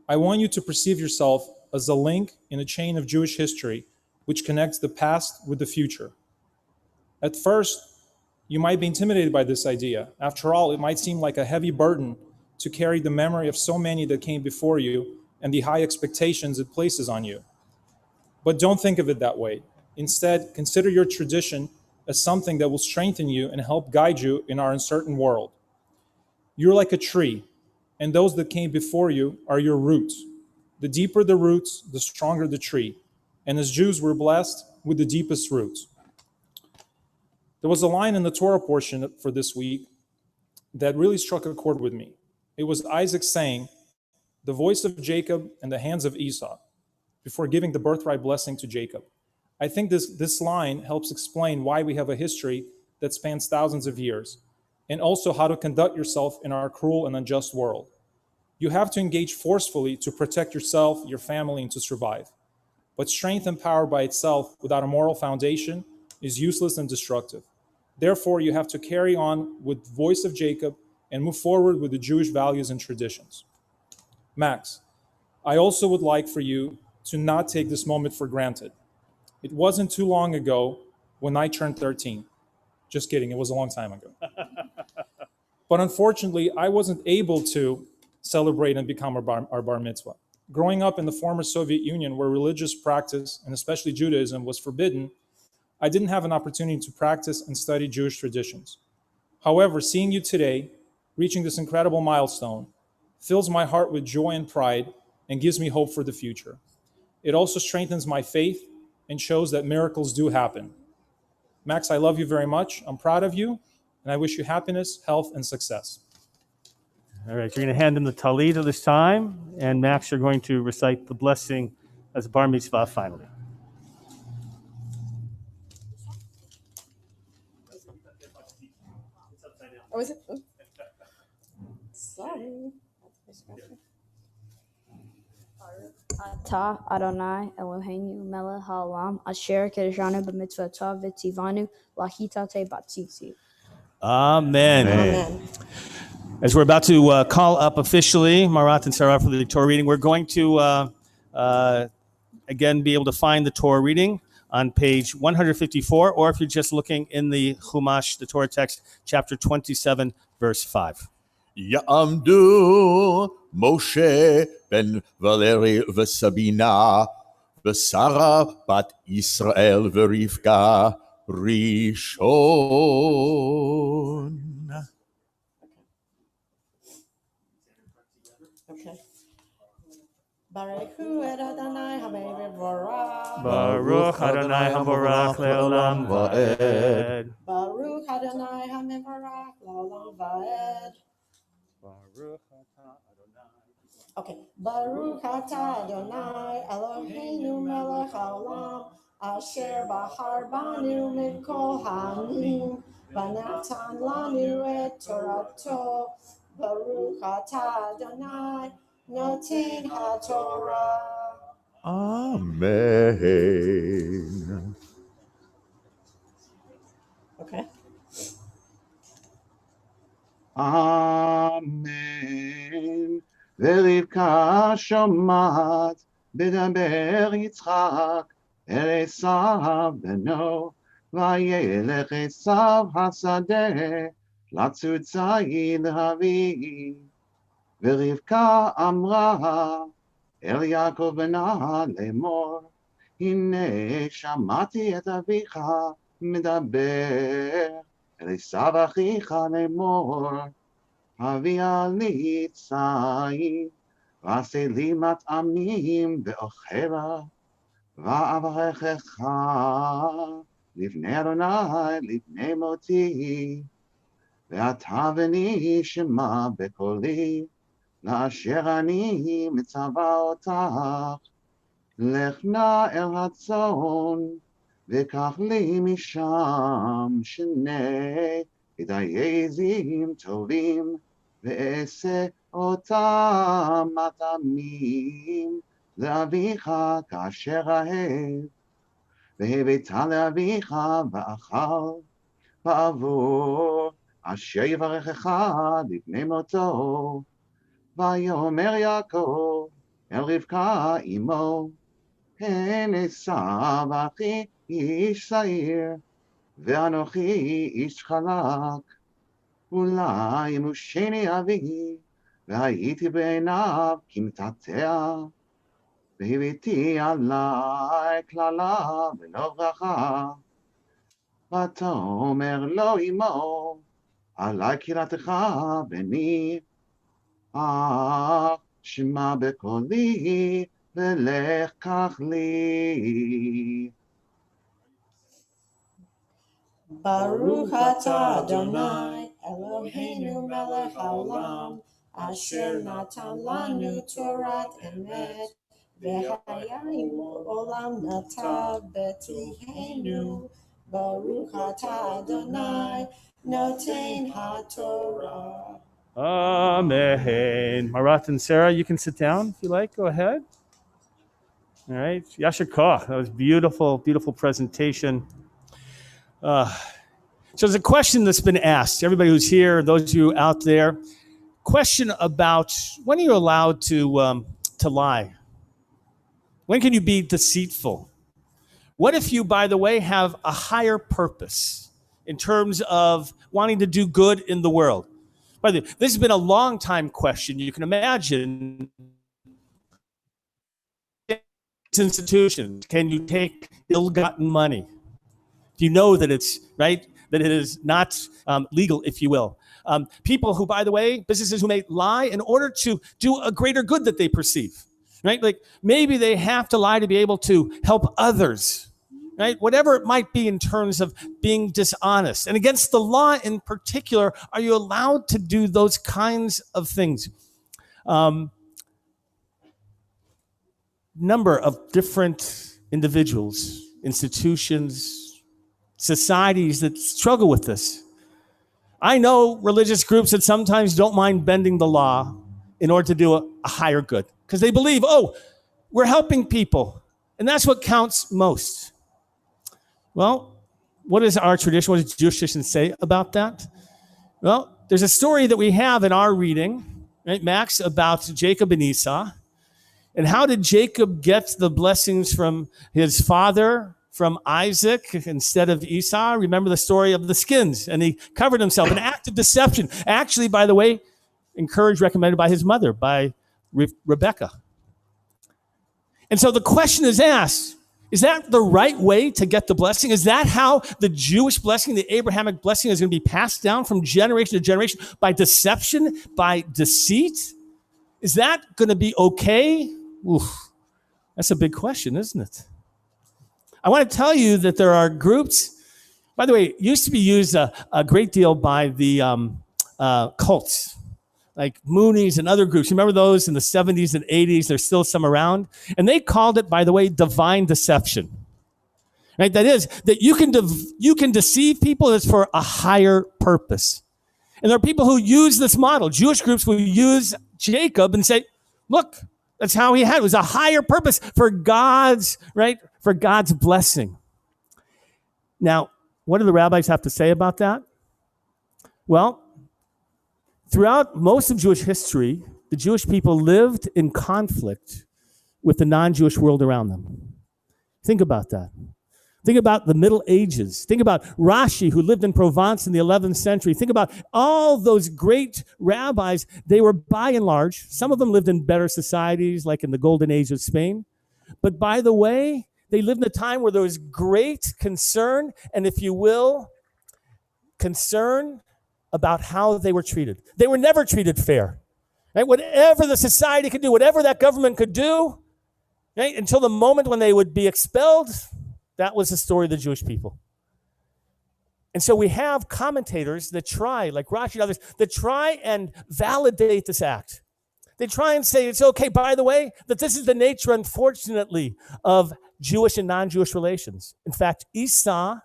I want you to perceive yourself as a link in a chain of Jewish history which connects the past with the future. At first, you might be intimidated by this idea. After all, it might seem like a heavy burden to carry the memory of so many that came before you and the high expectations it places on you. But don't think of it that way. Instead, consider your tradition as something that will strengthen you and help guide you in our uncertain world. You're like a tree, and those that came before you are your roots. The deeper the roots, the stronger the tree. And as Jews, we're blessed with the deepest roots. There was a line in the Torah portion for this week that really struck a chord with me. It was Isaac saying, "The voice of Jacob and the hands of Esau," before giving the birthright blessing to Jacob. I think this line helps explain why we have a history that spans thousands of years, and also how to conduct yourself in our cruel and unjust world. You have to engage forcefully to protect yourself, your family, and to survive. But strength and power by itself without a moral foundation is useless and destructive. Therefore, you have to carry on with the voice of Jacob and move forward with the Jewish values and traditions. Max, I also would like for you to not take this moment for granted. It wasn't too long ago when I turned 13. Just kidding, it was a long time ago. But unfortunately, I wasn't able to celebrate and become our bar mitzvah. Growing up in the former Soviet Union, where religious practice, and especially Judaism, was forbidden, I didn't have an opportunity to practice and study Jewish traditions. However, seeing you today, reaching this incredible milestone, fills my heart with joy and pride and gives me hope for the future. It also strengthens my faith and shows that miracles do happen. Max, I love you very much. I'm proud of you, and I wish you happiness, health, and success. All right, you're going to hand him the talit at this time, and Max, you're going to recite the blessing as a bar mitzvah finally. Oh, is it? Oh. Sorry. Ata Adonai Eloheinu melech haolam asher kiddushanu b'mitzvotav v'tzivanu lahitate batzitzi. Amen. Amen. As we're about to call up officially Marat and Sarah for the Torah reading, we're going to again be able to find the Torah reading on page 154, or if you're just looking in the Chumash, the Torah text, chapter 27, verse 5. יעמדו משה בן ולרי וסבינה ושרה בת ישראל ורבקה ראשון. Okay. Baruch et Adonai HaMevorach. Baruch Adonai HaMorach le'olam va'ed. Baruch Adonai HaMevorach L'olam va'ed. Okay. Baruch atah Adonai Eloheinu melech haolam asher bahar banu min kol ha'amim v'natan lanu et torato. Baruch atah Adonai noten haTorah. Amen. Okay. Amen. ורבקה שומעת בדבר יצחק אל עשיו בנו, וילך עשיו השדה לצוד ציד להביא. ורבקה אמרה אל יעקב בנה לאמור, הנה שמעתי את אביך מדבר אל עשיו אחיך לאמור, הביאה לי ציד, ועשה לי מטעמים ואוכלה, ואברכך לפני אדוני לפני מותי, ואתה בני שמע בקולי, לאשר אני מצווה אותך. לך נא אל הצאן, וקח לי משם שני גדיי עזים טובים, ואעשה אותם מטעמים לאביך כאשר אהב, והבאת לאביך ואכל, בעבור אשר יברכך לפני מותו. ויאמר יעקב אל רבקה אמו, הן עשיו אחי איש שעיר, ואנוכי איש חלק. אולי ימושני אבי, והייתי בעיניו כמתעתע, והבאתי עלי קללה ולא ברכה. ותאמר לו אמו, עלי קללתך בני, שמע בקולי ולך קח לי. Baruch atah Adonai Eloheinu melech haolam, asher natan lanu Torat emet, v'hayayinu olam nata b'tihenu. Baruch atah Adonai noten haTorah. Amen. Marat and Sarah, you can sit down if you like. Go ahead. All right. Yasher Koch. That was beautiful, beautiful presentation. So there's a question that's been asked. Everybody who's here, those of you out there, question about when are you allowed to lie? When can you be deceitful? What if you, by the way, have a higher purpose in terms of wanting to do good in the world? By the way, this has been a long time question. You can imagine institutions. Can you take ill-gotten money? Do you know that it's right, that it is not legal, if you will? People who, by the way, businesses who may lie in order to do a greater good that they perceive, right? Like maybe they have to lie to be able to help others, right? Whatever it might be in terms of being dishonest. And against the law in particular, are you allowed to do those kinds of things? Number of different individuals, institutions, societies that struggle with this. I know religious groups that sometimes don't mind bending the law in order to do a higher good because they believe, oh, we're helping people, and that's what counts most. Well, what is our tradition? What does Jewish tradition say about that? Well, there's a story that we have in our reading, right, Max, about Jacob and Esau. And how did Jacob get the blessings from his father, from Isaac, instead of Esau? Remember the story of the skins. And he covered himself. An act of deception. Actually, by the way, encouraged, recommended by his mother, by Rebecca. And so the question is asked, is that the right way to get the blessing? Is that how the Jewish blessing, the Abrahamic blessing, is going to be passed down from generation to generation? By deception, by deceit? Is that going to be okay? Oof, that's a big question, isn't it? I want to tell you that there are groups, by the way, it used to be used a great deal by the cults, like Moonies and other groups. Remember those in the 70s and 80s? There's still some around. And they called it, by the way, divine deception. Right? That is, that you can deceive people that's for a higher purpose. And there are people who use this model. Jewish groups will use Jacob and say, look, that's how he had. It was a higher purpose for God's, right? For God's blessing. Now, what do the rabbis have to say about that? Well, throughout most of Jewish history, the Jewish people lived in conflict with the non-Jewish world around them. Think about that. Think about the Middle Ages. Think about Rashi, who lived in Provence in the 11th century. Think about all those great rabbis. They were, by and large, some of them lived in better societies, like in the Golden Age of Spain. But by the way, they lived in a time where there was great concern, and if you will, concern about how they were treated. They were never treated fair. Right? Whatever the society could do, whatever that government could do, right, until the moment when they would be expelled, that was the story of the Jewish people. And so we have commentators that try, like Rashi and others, that try and validate this act. They try and say it's okay, by the way, that this is the nature, unfortunately, of Jewish and non-Jewish relations. In fact, Esau,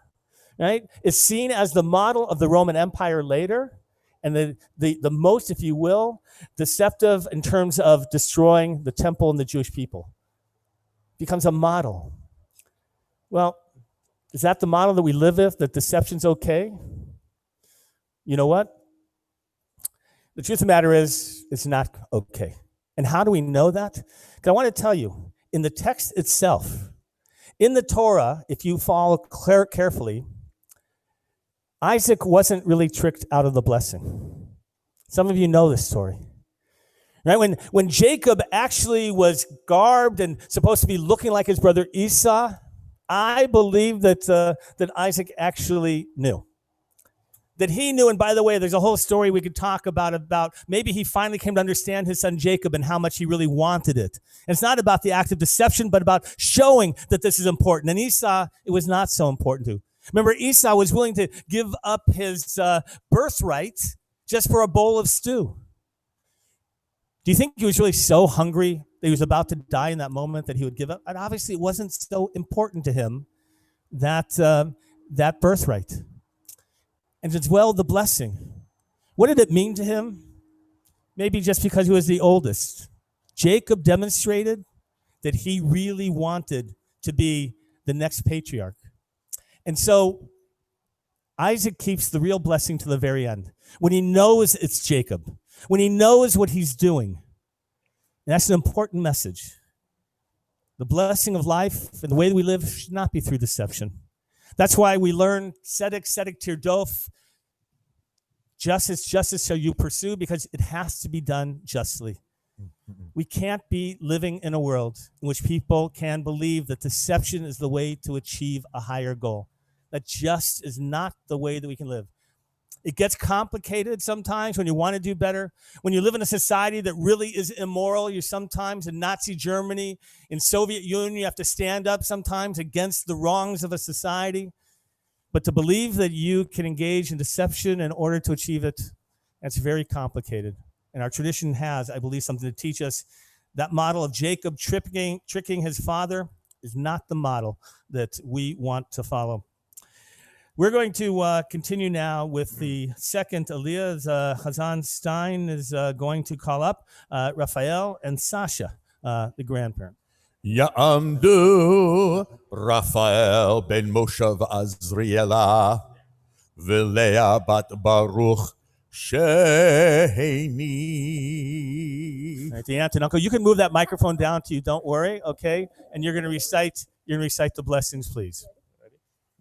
right, is seen as the model of the Roman Empire later, and the most, if you will, deceptive in terms of destroying the temple and the Jewish people. Becomes a model. Well, is that the model that we live with, that deception's okay? You know what? The truth of the matter is, it's not okay. And how do we know that? Because I want to tell you, in the text itself, in the Torah, if you follow carefully, Isaac wasn't really tricked out of the blessing. Some of you know this story. Right? When Jacob actually was garbed and supposed to be looking like his brother Esau, I believe that Isaac actually knew. That he knew, and by the way, there's a whole story we could talk about maybe he finally came to understand his son Jacob and how much he really wanted it. And it's not about the act of deception, but about showing that this is important. And Esau, it was not so important to. Remember, Esau was willing to give up his birthright just for a bowl of stew. Do you think he was really so hungry that he was about to die in that moment that he would give up? And obviously, it wasn't so important to him, that birthright. And as well, the blessing. What did it mean to him? Maybe just because he was the oldest. Jacob demonstrated that he really wanted to be the next patriarch. And so Isaac keeps the real blessing to the very end. When he knows it's Jacob, when he knows what he's doing. And that's an important message. The blessing of life and the way that we live should not be through deception. That's why we learn tzedek tirdof. Justice shall you pursue, because it has to be done justly. We can't be living in a world in which people can believe that deception is the way to achieve a higher goal. That just is not the way that we can live. It gets complicated sometimes when you want to do better. When you live in a society that really is immoral, you're sometimes in Nazi Germany, in Soviet Union, you have to stand up sometimes against the wrongs of a society. But to believe that you can engage in deception in order to achieve it, that's very complicated. And our tradition has, I believe, something to teach us. That model of Jacob tricking his father is not the model that we want to follow. We're going to continue now with the second Aliyah. Hazan Stein is going to call up Raphael and Sasha, the grandparent. Ya'amdu Raphael ben Moshe Azriela V'Leah bat Baruch Sheheni. All right, the aunt and uncle, you can move that microphone down to you. Don't worry, okay? And you're going to recite the blessings, please.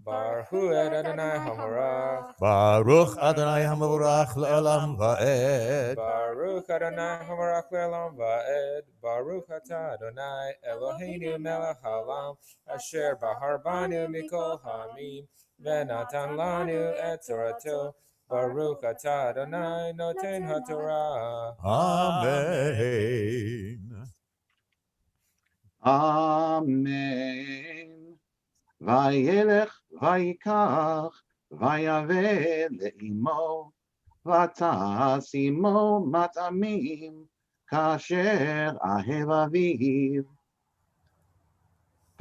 Baruch Adonai Hamarach. Baruch Adonai Hamarach le'olam va'ed. Baruch Adonai Hamarach le'olam va'ed. Baruch atah Adonai Eloheinu melech haolam asher bahar banu mikol hamim v'natan lanu et torato. Baruch atah Adonai noten haTorah. Amen. Amen. וילך ויקח ויבא לאמו ותשימו מטעמים כאשר אהב אביו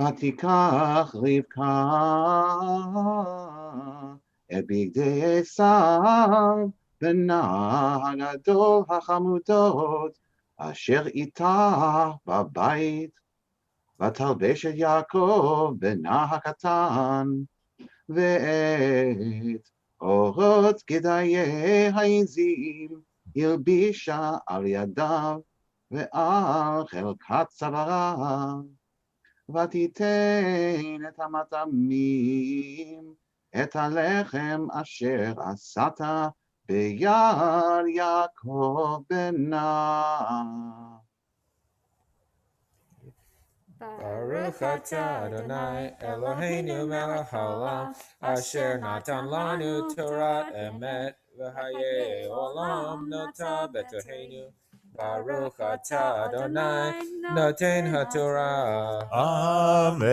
ותיקח רבקה את בגדי עשיו בנה הגדול החמודות אשר איתה בבית ותלבש את יעקב בנה הקטן, ואת אורות גדיי העזים הלבישה על ידיו ועל חלקת צוואריו, ותיתן את המטעמים, את הלחם אשר עשת ביד יעקב בנה. Baruch atah Adonai Eloheinu melech haolam asher natan lanu Torah emet v'haye olam nota betoheinu. Baruch atah Adonai noten haTorah. Amen.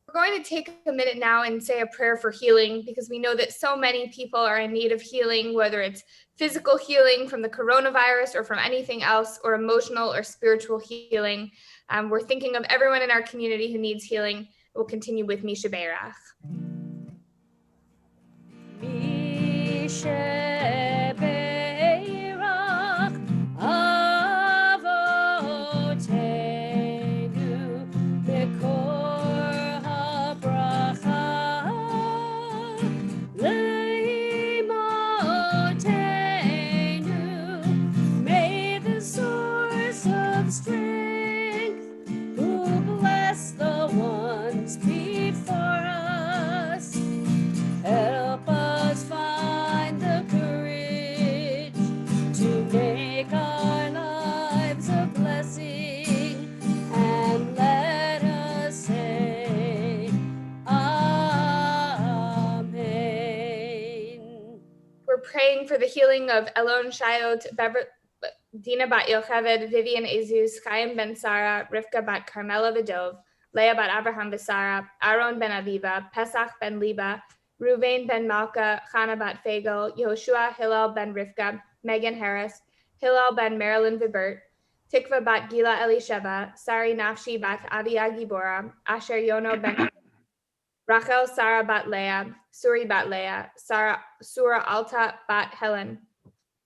We're going to take a minute now and say a prayer for healing, because we know that so many people are in need of healing, whether it's physical healing from the coronavirus or from anything else, or emotional or spiritual healing. We're thinking of everyone in our community who needs healing. We'll continue with Misha Beirach. May the source of strength, who bless the ones before us, help us find the courage to make our lives a blessing, and let us say Amen. We're praying for the healing of Elon Shayot, Dina bat Yocheved, Vivian Ezus, Chaim ben Sarah, Rivka bat Carmela Vidov, Leah bat Abraham Besara, Aaron ben Aviva, Pesach ben Liba, Ruvain ben Malka, Chana bat Fagel, Yehoshua Hillel ben Rivka, Megan Harris, Hillel ben Marilyn Vibert, Tikva bat Gila Elisheva, Sari Nafshi bat Aliyah Gibora, Asher Yono ben Rachel Sarah bat Leah, Suri bat Leah, Sura Alta bat Helen,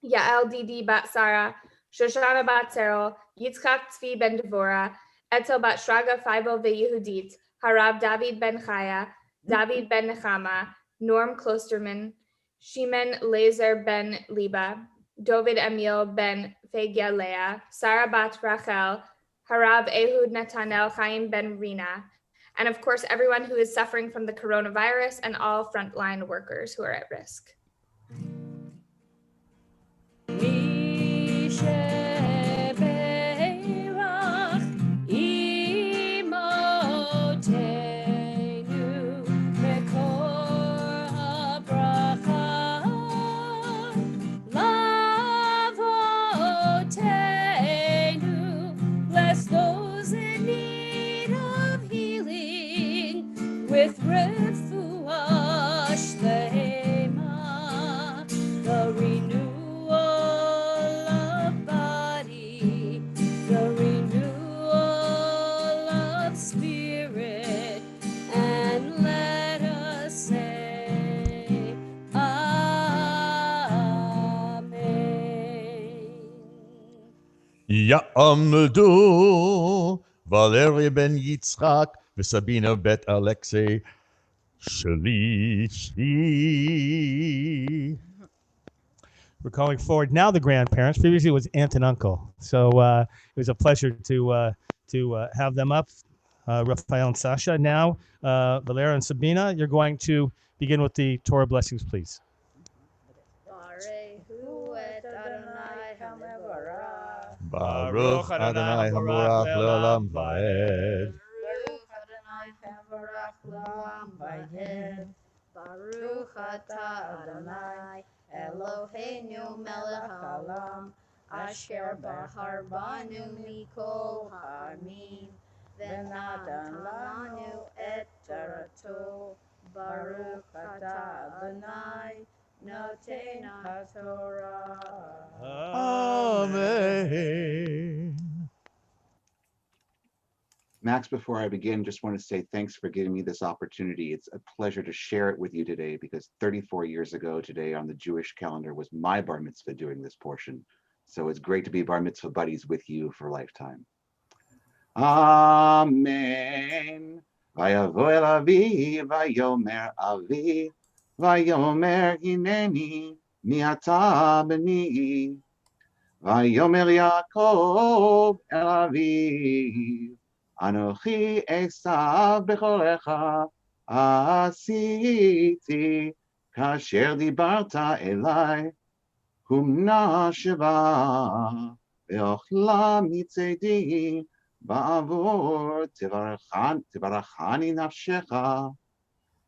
Yael Didi bat Sarah, Shoshana bat Serol, Yitzchak Tzvi ben Devora, Etel bat Shraga Faivel veYehudit, Harav David ben Chaya, David ben Nechama, Norm Klosterman, Shimon Lazer ben Liba, David Emil ben Fegialea, Sarah bat Rachel, Harav Ehud Netanel Chaim ben Rina, and of course, everyone who is suffering from the coronavirus and all frontline workers who are at risk. Bless those in need of healing with refuah shlema, the renewal of body, the renewal of spirit, and let us say Amen. יעמדו ולרי בן יצחק וסבינה בת אלכסי שלישי. We're calling forward now the grandparents. Previously it was aunt and uncle. So it was a pleasure to have them up, Raphael and Sasha. Now, Valera and Sabina, you're going to begin with the Torah blessings, please. Baruch Adonai Haborach Le'olam Va'ed. Baruch atah Adonai Eloheinu melech haolam asher bahar banu mikol ha'amim v'natan lanu et torato. Baruch atah Adonai noten haTorah. Amen. Max, before I begin, just want to say thanks for giving me this opportunity. It's a pleasure to share it with you today, because 34 years ago today on the Jewish calendar was my bar mitzvah doing this portion. So it's great to be bar mitzvah buddies with you for a lifetime. Amen. Vayavo el avi, vayomer avi, vayomer hineni, mi ata beni. Vayomer Yaakov el aviv, Anochi Esav b'chorecha asiti, kasher dibarta elai, humna sheva, ve'ochla mitzedi, ba'avor tivarachani nafshecha,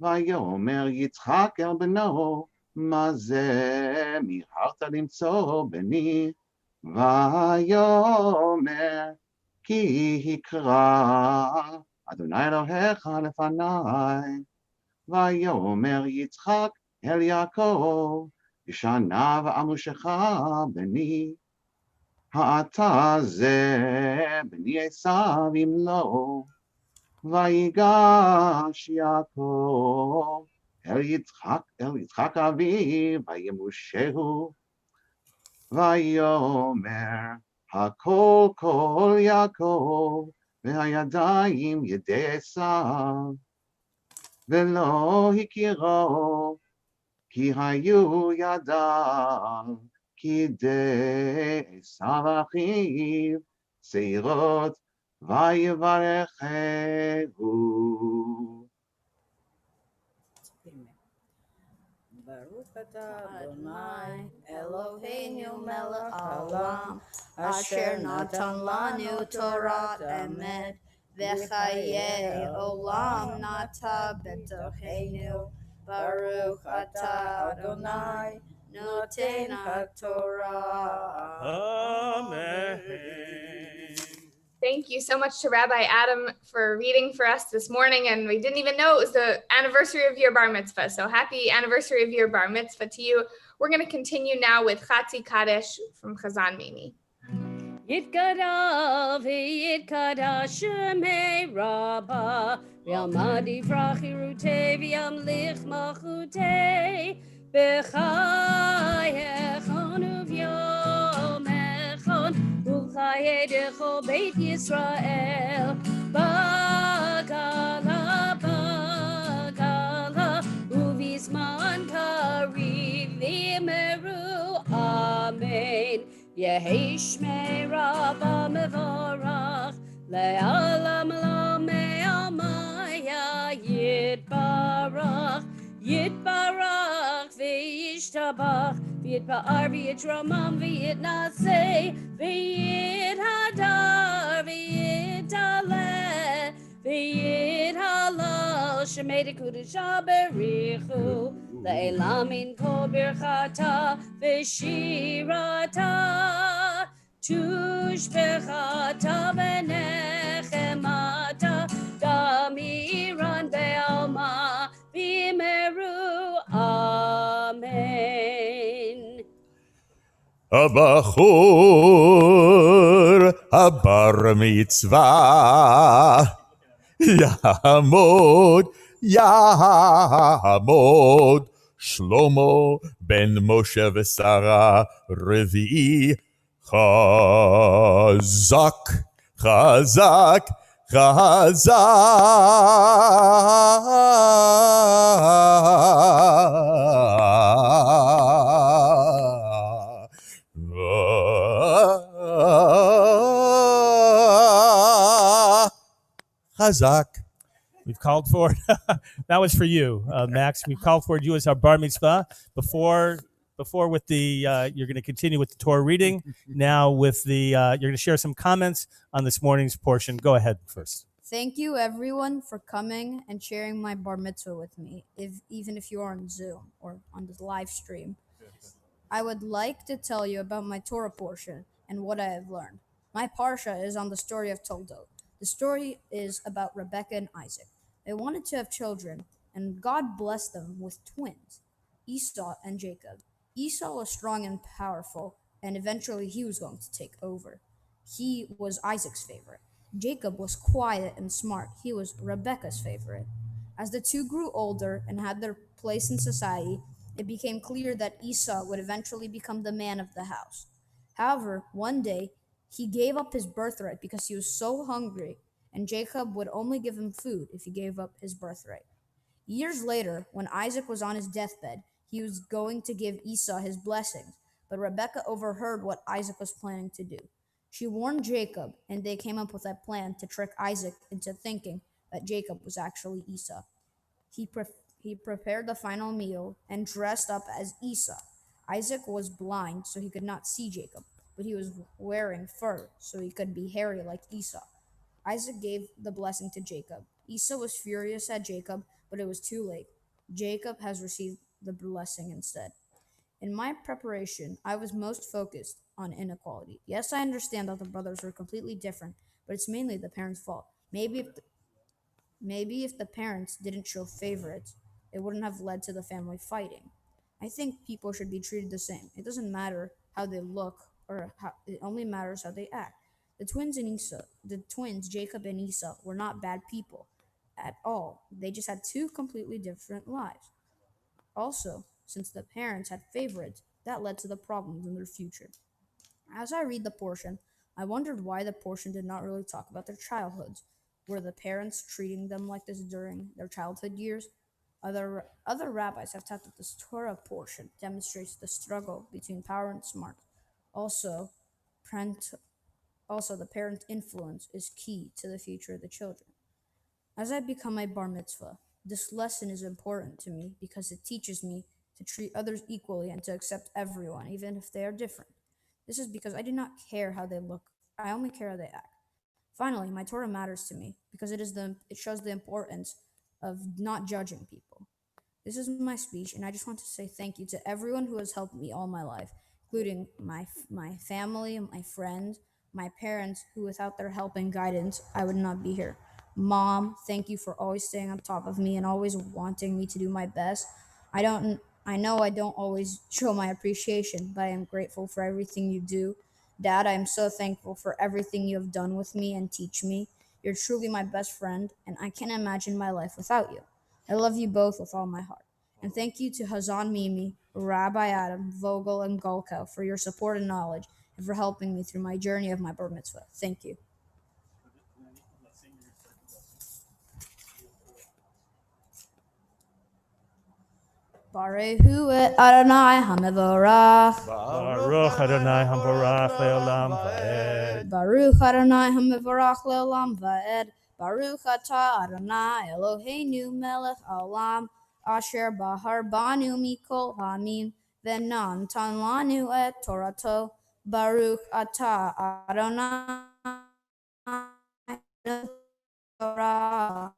ויאמר יצחק אל בנו, מה זה מיהרת למצוא בני? ויאמר כי הקרא אדוני אלוהיך לפניי. ויאמר יצחק אל יעקב, ישנה ועמושך בני, האתה זה בני עשיו אם לא. ויגש יעקב אל יצחק אביו, וימושהו. ויאמר הכל כל יעקב, והידיים ידי עשיו. ולא הכירו, כי היו ידיו כדי עשיו אחיו שעירות, ויברכהו. Baruch atah Adonai Eloheinu melech haolam, asher natan lanu Torah emet, v'chayei olam nata b'tocheinu. Baruch atah Adonai noten haTorah. Amen. Thank you so much to Rabbi Adam for reading for us this morning. And we didn't even know it was the anniversary of your bar mitzvah. So happy anniversary of your bar mitzvah to you. We're going to continue now with Chatzi Kaddish from Chazan Mimi. Yitkara v'yitkara shemei rabba, v'yamad yifrach yirutei v'yamlich malchutei, b'chayechon u'vyomechon, u'chayedecho beit Yisrael, bagala bagala, u'vizman kariv v'yimeru, amen. Yehi shmei rabba mevorach, le'alam lo me'amaya, yitbarach, yitbarach, v'yishtabach, v'yitba'ar, v'yitramam, v'yitnaseh, v'yithadar, v'yitaleh, v'yithalal, shemei dekudesha berichu, le'elamin kol birchata, v'shirata, tushbechata v'nechemata, damiran be'alma, v'imeru, amen. הבחור הבר מצווה יעמוד שלמה בן משה ושרה רביעי, חזק חזק חזק. We've called for that was for you, Max. We've called for you as our bar mitzvah. Before with the you're going to continue with the Torah reading. Now with the you're going to share some comments on this morning's portion. Go ahead first. Thank you everyone for coming and sharing my bar mitzvah with me, even if you are on Zoom or on the live stream. I would like to tell you about my Torah portion and what I have learned. My parsha is on the story of Toldot. The story is about Rebekah and Isaac. They wanted to have children, and God blessed them with twins, Esau and Jacob. Esau was strong and powerful, and eventually he was going to take over. He was Isaac's favorite. Jacob was quiet and smart. He was Rebekah's favorite. As the two grew older and had their place in society, it became clear that Esau would eventually become the man of the house. However, one day, he gave up his birthright because he was so hungry, and Jacob would only give him food if he gave up his birthright. Years later, when Isaac was on his deathbed, he was going to give Esau his blessings, but Rebekah overheard what Isaac was planning to do. She warned Jacob, and they came up with a plan to trick Isaac into thinking that Jacob was actually Esau. He prepared the final meal and dressed up as Esau. Isaac was blind, so he could not see Jacob, but he was wearing fur, so he could be hairy like Esau. Isaac gave the blessing to Jacob. Esau was furious at Jacob, but it was too late. Jacob has received the blessing instead. In my preparation, I was most focused on inequality. Yes, I understand that the brothers are completely different, but it's mainly the parents' fault. Maybe if the parents didn't show favorites, it wouldn't have led to the family fighting. I think people should be treated the same. It doesn't matter how they look, it only matters how they act. The twins Jacob and Esau, were not bad people at all. They just had two completely different lives. Also, since the parents had favorites, that led to the problems in their future. As I read the portion, I wondered why the portion did not really talk about their childhoods. Were the parents treating them like this during their childhood years? Other rabbis have taught that this Torah portion demonstrates the struggle between power and smart. Also, the parent influence is key to the future of the children. As I become a bar mitzvah, this lesson is important to me because it teaches me to treat others equally and to accept everyone, even if they are different. This is because I do not care how they look, I only care how they act. Finally, my Torah matters to me because it shows the importance of not judging people. This is my speech, and I just want to say thank you to everyone who has helped me all my life, including my family, my friends, my parents, who without their help and guidance, I would not be here. Mom, thank you for always staying on top of me and always wanting me to do my best. I know I don't always show my appreciation, but I am grateful for everything you do. Dad, I am so thankful for everything you have done with me and teach me. You're truly my best friend, and I can't imagine my life without you. I love you both with all my heart. And thank you to Hazan Mimi, Rabbi Adam, Vogel, and Golko for your support and knowledge and for helping me through my journey of my bar mitzvah. Thank you. Barehu et Adonai HaMevorach. Baruch Adonai Hamborach Leolam Vaed. Baruch Adonai HaMevorach Leolam Vaed. Baruch Atah Adonai Eloheinu Melech Haolam Asher Bahar Banu Mikol Hamim Venantan Lanu et Torato. Baruch Atah Adonai Torah.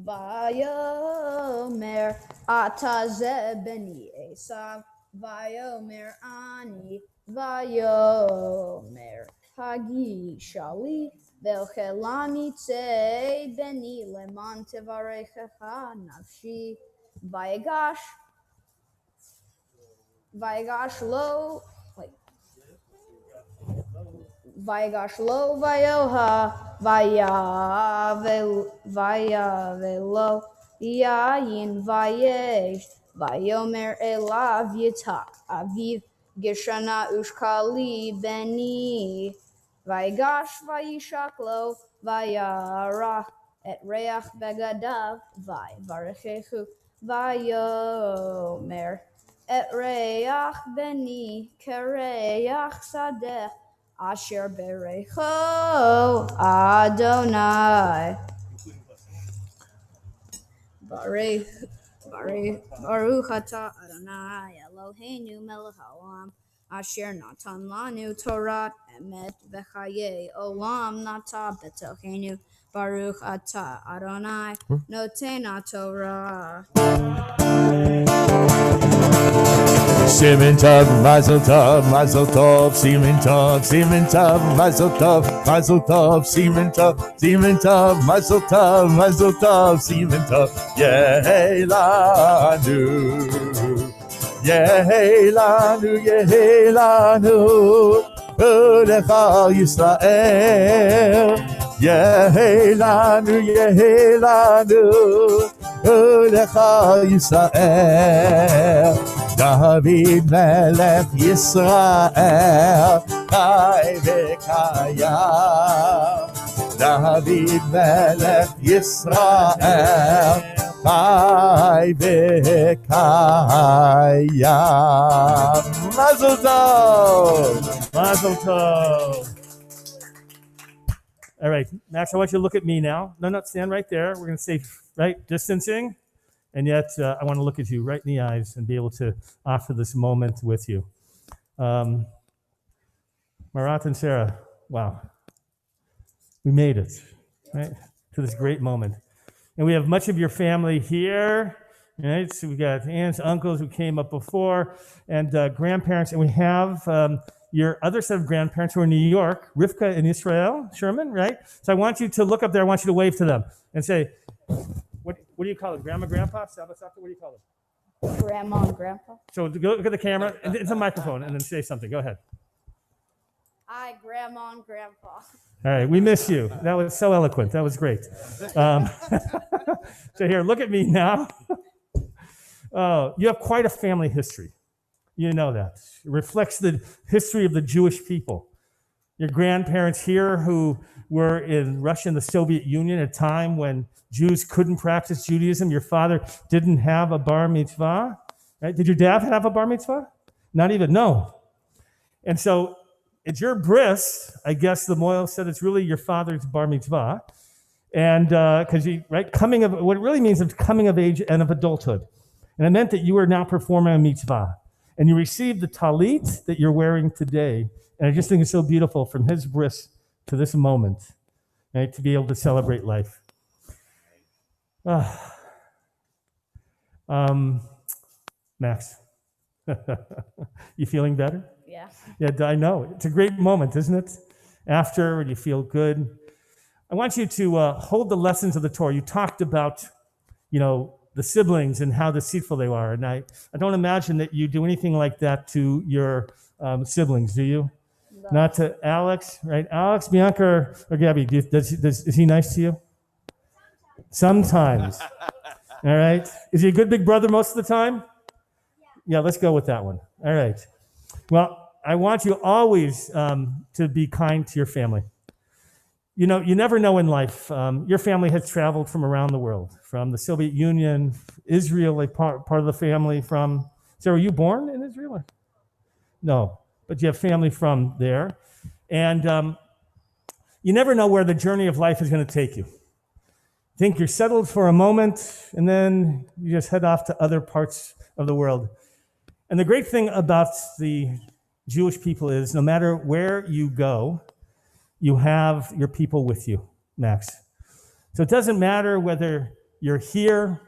Vayomer Atazeh Beni Esav. Vayomer Ani. Vayomer Hagi Shali. Velchelami Tze Beni Leman Tevarechecha Nafshi. Vayegash Lo. Vayegash Lo Vayoha Vayavelo Yayin Vayesh Vayomer Elav Yitzhak Aviv Geshana Ushkali Beni Vayegash Vayishak Lo Vayarach Et Reach Begadav Vayevarechechu Vayomer Et Reach Beni Kereach Sadeh Asher Berecho Adonai. Baruch Atah Adonai Eloheinu Melech Haolam Asher Natan Lanu Torah Emet V'Chaye Olam Nata B'Tochenu. Baruch Atah Adonai Noten HaTorah. Simen Tov, Mazel Tov, Mazel Tov, Simen Tov, Simen Tov, Mazel Tov, Mazel Tov, Simen Tov, Simen Tov, Mazel Tov, Mazel Tov, Simen Tov, Yehelanu, Yehelanu, Yehelanu, Ulecha Yisrael, Yehelanu, Yehelanu, Ulecha Yisrael. David Melech Yisrael, Chai v'kayam. David Melech Yisrael, Chai v'kayam. Mazel tov! Mazel tov. All right, Max, I want you to look at me now. No, not stand right there. We're going to say, right, distancing. And yet, I want to look at you right in the eyes and be able to offer this moment with you. Marat and Sarah, Wow. We made it, right, to this great moment. And we have much of your family here, right? So we got aunts, uncles who came up before, and grandparents. And we have your other set of grandparents who are in New York, Rivka and Israel Sherman, right? So I want you to look up there. I want you to wave to them and say, what do you call it? Grandma, grandpa, Saba, Saba, what do you call it? Grandma and grandpa. So go look at the camera, and it's a microphone, and then say something. Go ahead. Hi, grandma and grandpa. All right, we miss you. That was so eloquent. That was great. So here, look at me now. Oh, you have quite a family history. You know that. It reflects the history of the Jewish people. Your grandparents here who were in Russia and the Soviet Union at a time when Jews couldn't practice Judaism. Your father didn't have a bar mitzvah. Right? Did your dad have a bar mitzvah? Not even, no. And so it's your bris, I guess the Moyle said it's really your father's bar mitzvah. And because what it really means is coming of age and of adulthood. And it meant that you are now performing a mitzvah. And you received the talit that you're wearing today. And I just think it's so beautiful from his bris to this moment, right, to be able to celebrate life. Max, you feeling better? Yeah. Yeah, I know. It's a great moment, isn't it? After, you feel good. I want you to hold the lessons of the Torah. You talked about, the siblings and how deceitful they are. And I don't imagine that you do anything like that to your siblings, do you? No. Not to Alex, right? Alex, Bianca, or Gabby, is he nice to you? Sometimes. All right. Is he a good big brother most of the time? Yeah, let's go with that one. All right. Well, I want you always to be kind to your family. You never know in life. Your family has traveled from around the world, from the Soviet Union, Israel, like part of the family from. So, were you born in Israel? No, but you have family from there, and you never know where the journey of life is going to take you. Think you're settled for a moment, and then you just head off to other parts of the world. And the great thing about the Jewish people is no matter where you go, you have your people with you, Max. So it doesn't matter whether you're here,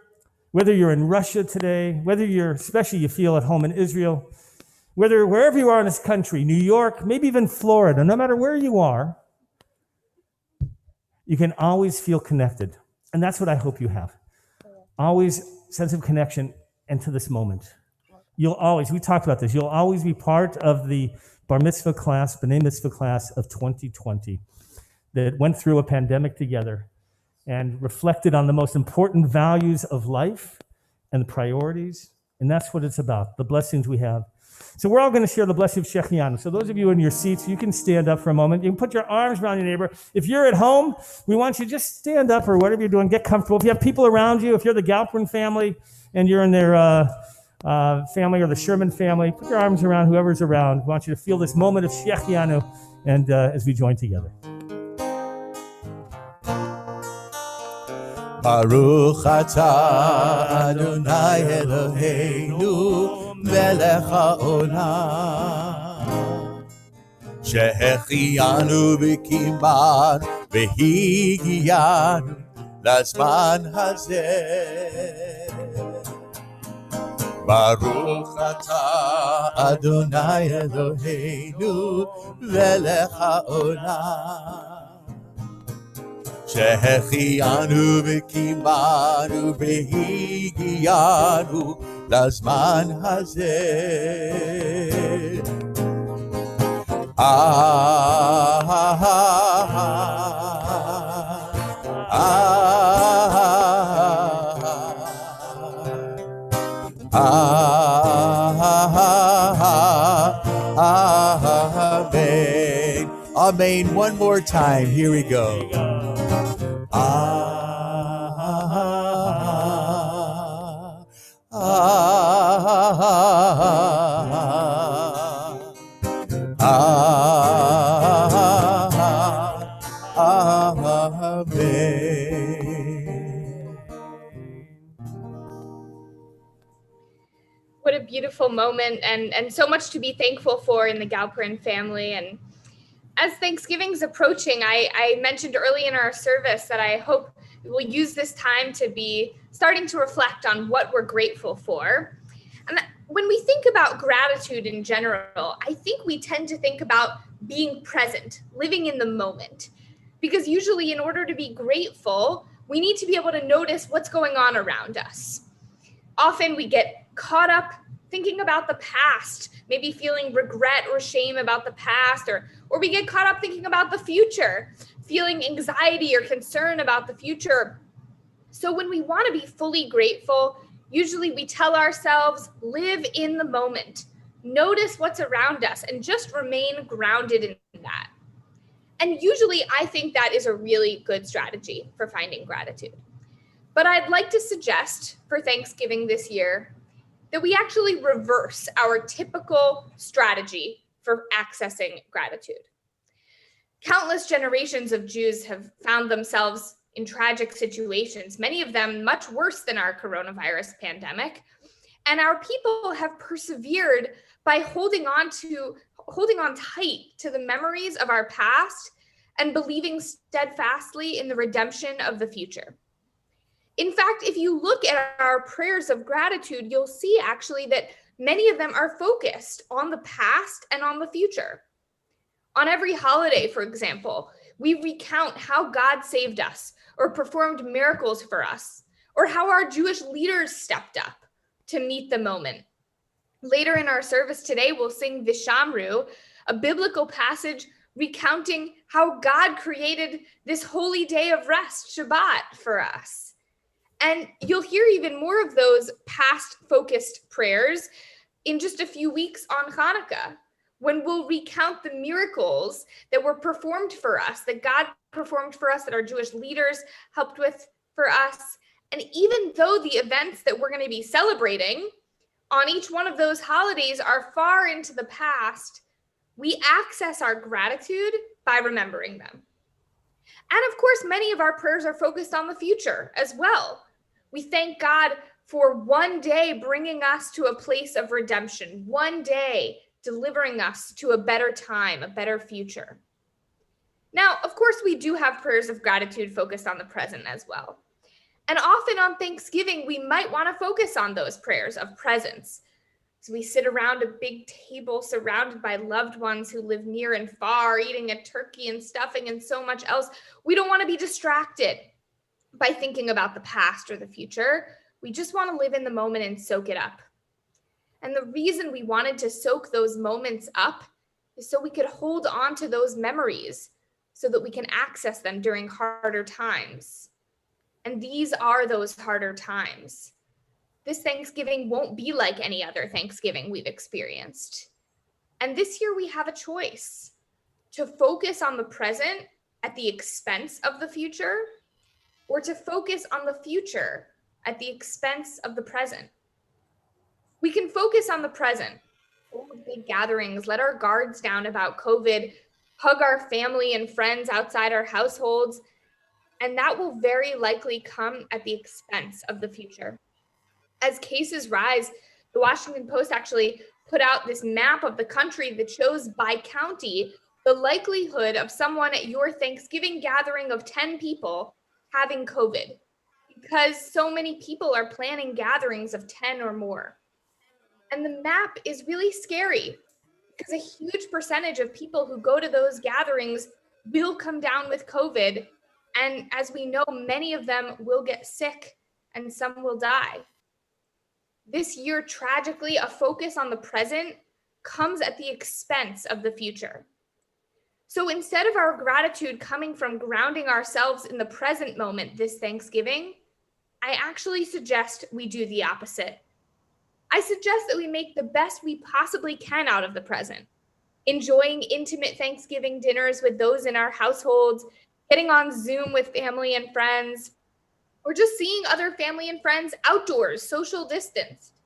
whether you're in Russia today, whether especially you feel at home in Israel, wherever you are in this country, New York, maybe even Florida, no matter where you are, you can always feel connected. And that's what I hope you have. Always sense of connection into this moment. We talked about this, you'll always be part of the Bar Mitzvah class, B'nai Mitzvah class of 2020 that went through a pandemic together and reflected on the most important values of life and the priorities. And that's what it's about, the blessings we have. So we're all going to share the blessing of Shaykhian. So those of you in your seats, you can stand up for a moment. You can put your arms around your neighbor. If you're at home, we want you to just stand up or whatever you're doing, get comfortable. If you have people around you, if you're the Galperin family and you're in their family or the Sherman family, put your arms around whoever's around. We want you to feel this moment of Shaykhianu and as we join together. Baruch atah Adonai Eloheinu melech haolam שהחיינו וקימנו והגיענו לזמן הזה. ברוך אתה אדוני אלוהינו מלך העולם שהחיינו וקימנו והגיענו לזמן הזה. Amen. Amen. One more time. Here we go. What a beautiful moment, and so much to be thankful for in the Galperin family. And As Thanksgiving's approaching, I mentioned early in our service that I hope we'll use this time to be starting to reflect on what we're grateful for. And when we think about gratitude in general, I think we tend to think about being present, living in the moment. Because usually, in order to be grateful, we need to be able to notice what's going on around us. Often we get caught up thinking about the past, maybe feeling regret or shame about the past, or we get caught up thinking about the future, feeling anxiety or concern about the future. So when we want to be fully grateful, usually we tell ourselves, live in the moment, notice what's around us, and just remain grounded in that. And usually I think that is a really good strategy for finding gratitude. But I'd like to suggest for Thanksgiving this year that we actually reverse our typical strategy for accessing gratitude. Countless generations of Jews have found themselves in tragic situations, many of them much worse than our coronavirus pandemic. And our people have persevered by holding on tight to the memories of our past and believing steadfastly in the redemption of the future. In fact, if you look at our prayers of gratitude, you'll see actually that many of them are focused on the past and on the future. On every holiday, for example, we recount how God saved us or performed miracles for us, or how our Jewish leaders stepped up to meet the moment. Later in our service today, we'll sing Vishamru, a biblical passage recounting how God created this holy day of rest, Shabbat, for us. And you'll hear even more of those past-focused prayers in just a few weeks on Hanukkah, when we'll recount the miracles that were performed for us, that God performed for us, that our Jewish leaders helped with for us. And even though the events that we're going to be celebrating on each one of those holidays are far into the past, we access our gratitude by remembering them. And of course, many of our prayers are focused on the future as well. We thank God for one day bringing us to a place of redemption, one day delivering us to a better time, a better future. Now, of course, we do have prayers of gratitude focused on the present as well. And often on Thanksgiving, we might want to focus on those prayers of presence. So we sit around a big table surrounded by loved ones who live near and far, eating a turkey and stuffing and so much else. We don't want to be distracted by thinking about the past or the future. We just want to live in the moment and soak it up. And the reason we wanted to soak those moments up is so we could hold on to those memories so that we can access them during harder times. And these are those harder times. This Thanksgiving won't be like any other Thanksgiving we've experienced. And this year we have a choice to focus on the present at the expense of the future, or to focus on the future at the expense of the present. We can focus on the present, hold big gatherings, let our guards down about COVID, hug our family and friends outside our households, and that will very likely come at the expense of the future. As cases rise, the Washington Post actually put out this map of the country that shows by county the likelihood of someone at your Thanksgiving gathering of 10 people having COVID, because so many people are planning gatherings of 10 or more. And the map is really scary because a huge percentage of people who go to those gatherings will come down with COVID. And as we know, many of them will get sick and some will die. This year, tragically, a focus on the present comes at the expense of the future. So instead of our gratitude coming from grounding ourselves in the present moment this Thanksgiving, I actually suggest we do the opposite. I suggest that we make the best we possibly can out of the present, enjoying intimate Thanksgiving dinners with those in our households, getting on Zoom with family and friends, or just seeing other family and friends outdoors, social distanced.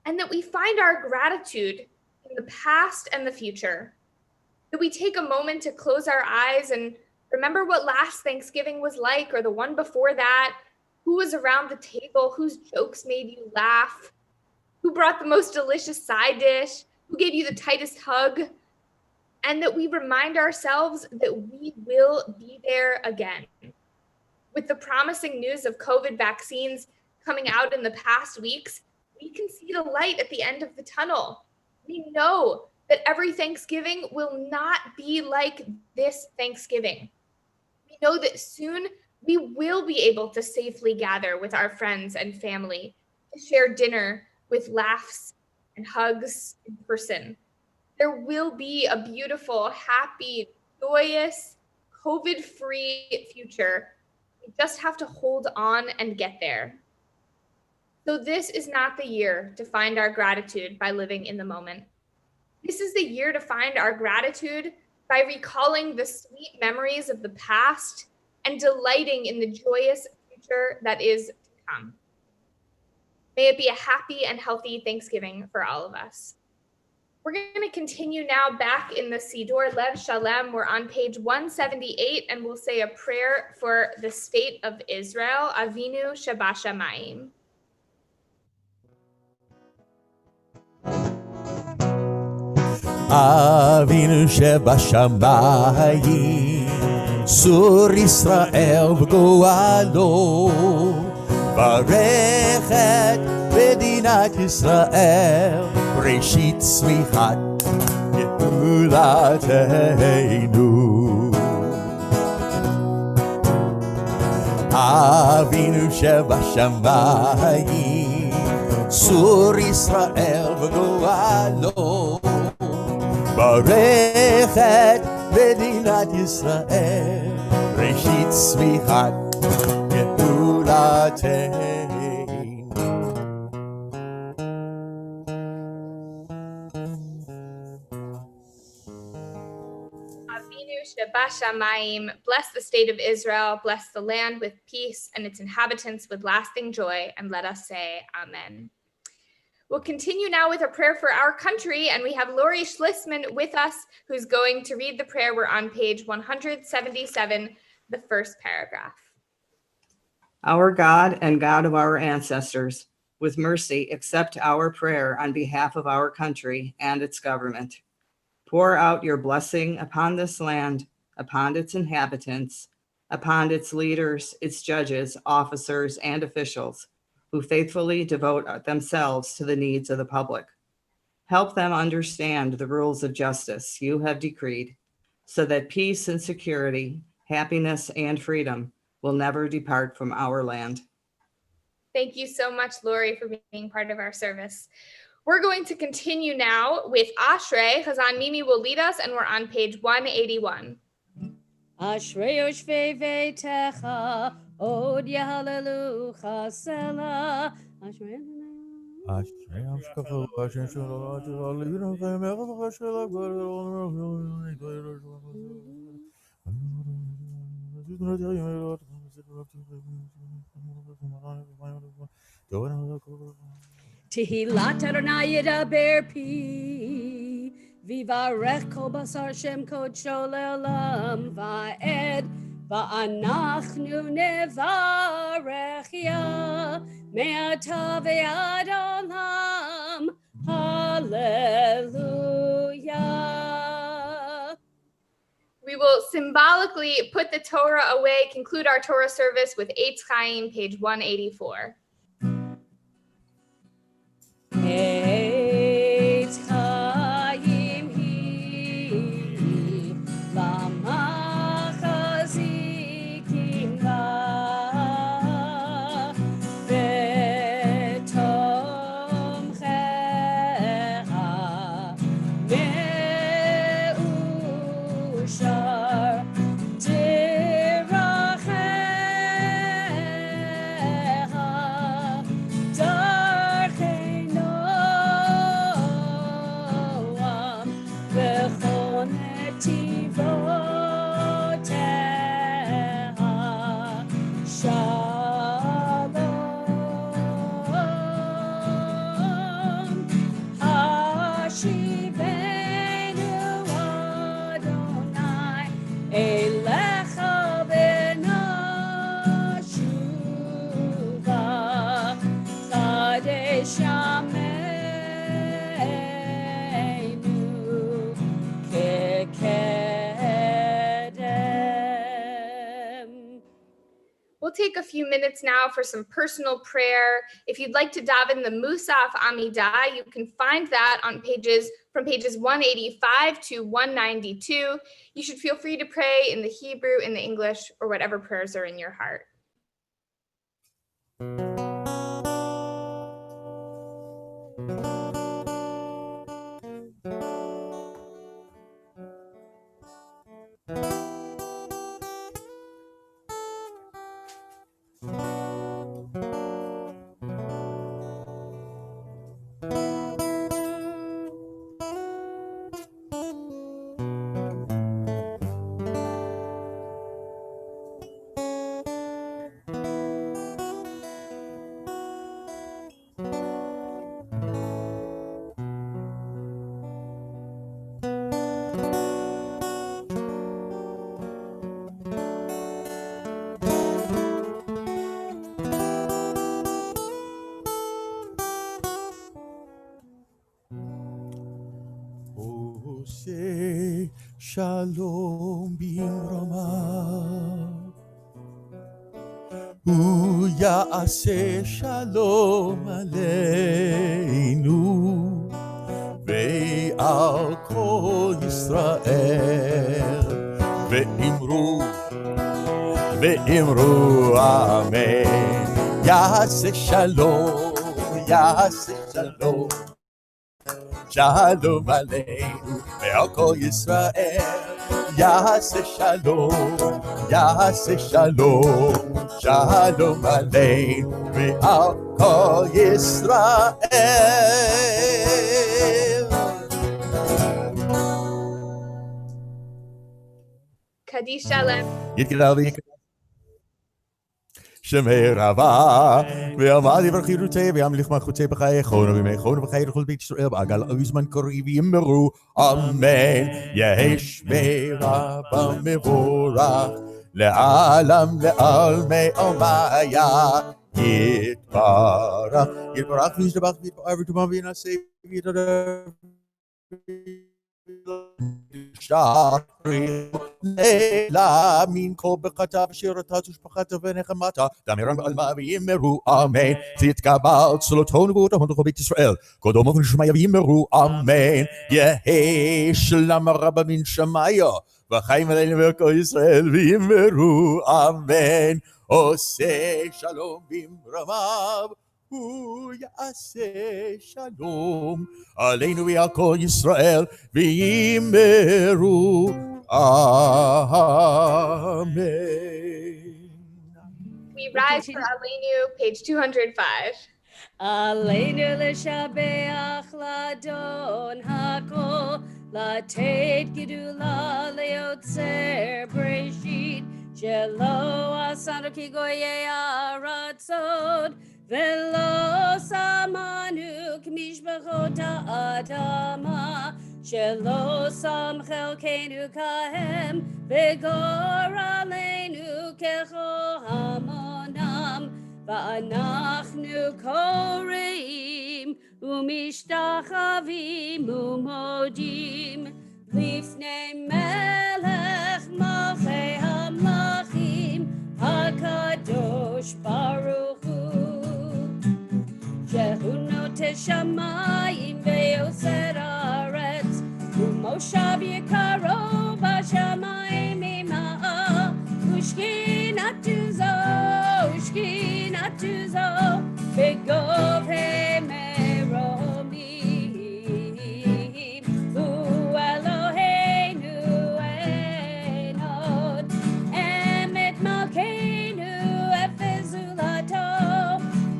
And that we find our gratitude in the past and the future. That we take a moment to close our eyes and remember what last Thanksgiving was like, or the one before that, who was around the table, whose jokes made you laugh, who brought the most delicious side dish, who gave you the tightest hug. and that we remind ourselves that we will be there again. With the promising news of COVID vaccines coming out in the past weeks, we can see the light at the end of the tunnel. We know that every Thanksgiving will not be like this Thanksgiving. We know that soon we will be able to safely gather with our friends and family, to share dinner with laughs and hugs in person. There will be a beautiful, happy, joyous, COVID-free future. We just have to hold on and get there. So this is not the year to find our gratitude by living in the moment. This is the year to find our gratitude by recalling the sweet memories of the past and delighting in the joyous future that is to come. May it be a happy and healthy Thanksgiving for all of us. We're going to continue now back in the Siddur Lev Shalem. We're on page 178, and we'll say a prayer for the state of Israel, Avinu Shebashamayim. אבינו שבשמיים, צור ישראל וגואלו, ברך את מדינת ישראל, ראשית צמיחת גאולתנו. אבינו שבשמיים, צור ישראל וגואלו, ברך את מדינת ישראל, ראשית צמיחת גאולתנו. Avinu Shebashamayim, bless the state of Israel, bless the land with peace and its inhabitants with lasting joy, and let us say Amen. We'll continue now with a prayer for our country, and we have Lori Schlisman with us, who's going to read the prayer. We're on page 177, the first paragraph. Our God and God of our ancestors, with mercy, accept our prayer on behalf of our country and its government. Pour out your blessing upon this land, upon its inhabitants, upon its leaders, its judges, officers, and officials, who faithfully devote themselves to the needs of the public. Help them understand the rules of justice you have decreed, so that peace and security, happiness and freedom will never depart from our land. Thank you so much, Lori, for being part of our service. We're going to continue now with Ashrei. Chazan Mimi will lead us, and we're on page 181. Ashrei yoshvei veitecha, od yehallelu Selah. Ashrei Tehillat Adonai yedaber pi, vivarech kol basar shem kodsho le'olam va'ed, va'anachnu nevarech ya, me'ata ve'ad olam, hallelujah. We will symbolically put the Torah away, conclude our Torah service with Eitz Chaim, page 184. Eitz Chaim hi, lamachazikim ba, v'tomchecha me'ushar dirachecha. take a few minutes now for some personal prayer. If you'd like to daven the Musaf Amidah, you can find that on pages 185 to 192. You should feel free to pray in the Hebrew, in the English, or whatever prayers are in your heart. עושה שלום במרומיו, הוא יעשה שלום עלינו ועל כל ישראל, ואמרו אמן. יעשה שלום, יעשה שלום, שלום עלינו ועל כל ישראל. יעשה שלום, יעשה שלום, שלום עלינו ועל כל ישראל. Kaddish Shalom. יתגדל שמר אהבה ועמד יברכי רותי וימליך מלכותי בחייכון ובימיכון ובחיי לכל בית ישראל בעגל הזמן קוראי ויאמרו אמן. יהי שמר אהבה מבורך לעלם לעלמי עלמיה יתברך וישתבח ויתפאר ויתומם וינשא ויתהדר שחרי לילה מן כל ברכתה ושירתה ושפחתה ונחמתה דמירם בעלמה ויאמרו אמן. תתקבל צלותו נבואתו לכל בית ישראל קודמו ונשמיה ויאמרו אמן. יהי שלום רבה מן שמיה וחיים עלינו ועל כל ישראל ויאמרו אמן. עושה שלום במרומיו הוא יעשה שלום עלינו ועל כל ישראל ויאמרו אמן. We rise for Aleinu, page 205. עלינו לשבח לאדון הכל, לתת גדולה ליוצר בראשית, שלא עשנו כגויי הארצות, ולא שמנו כמשפחות האדמה, שלא שם חלקנו כהם, וגורלנו ככל המונם. ואנחנו קוראים ומשתחווים ומודים לפני מלך מלכי המלכים הקדוש ברוך הוא, שהוא נוטה שמיים ויוסר הארץ, ומושב יקרו בשמיים ממעל, ושכינתו זו בגובה מרומים, הוא אלוהינו אין עוד, אמת מלכנו אפס זולתו,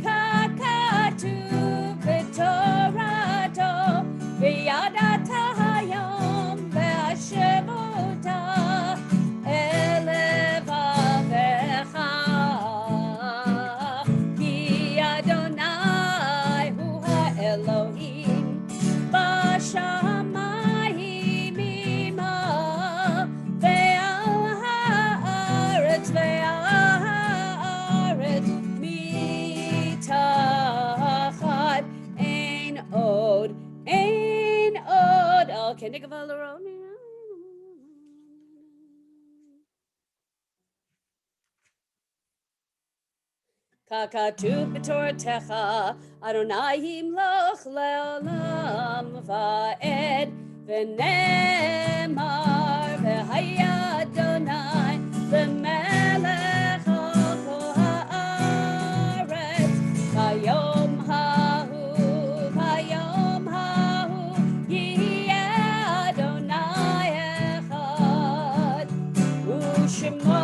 ככתוב בתורתו, וידעת היום והשבות אל לבבך. בשמיים ממעל ועל הארץ מתחת, אין עוד על כנגבה לרוני. ככתוב בתורתך, אדוני ימלוך לעולם ועד, ונאמר, והיה אדוני למלך על כל הארץ, ביום ההוא יהיה אדוני אחד, ושמו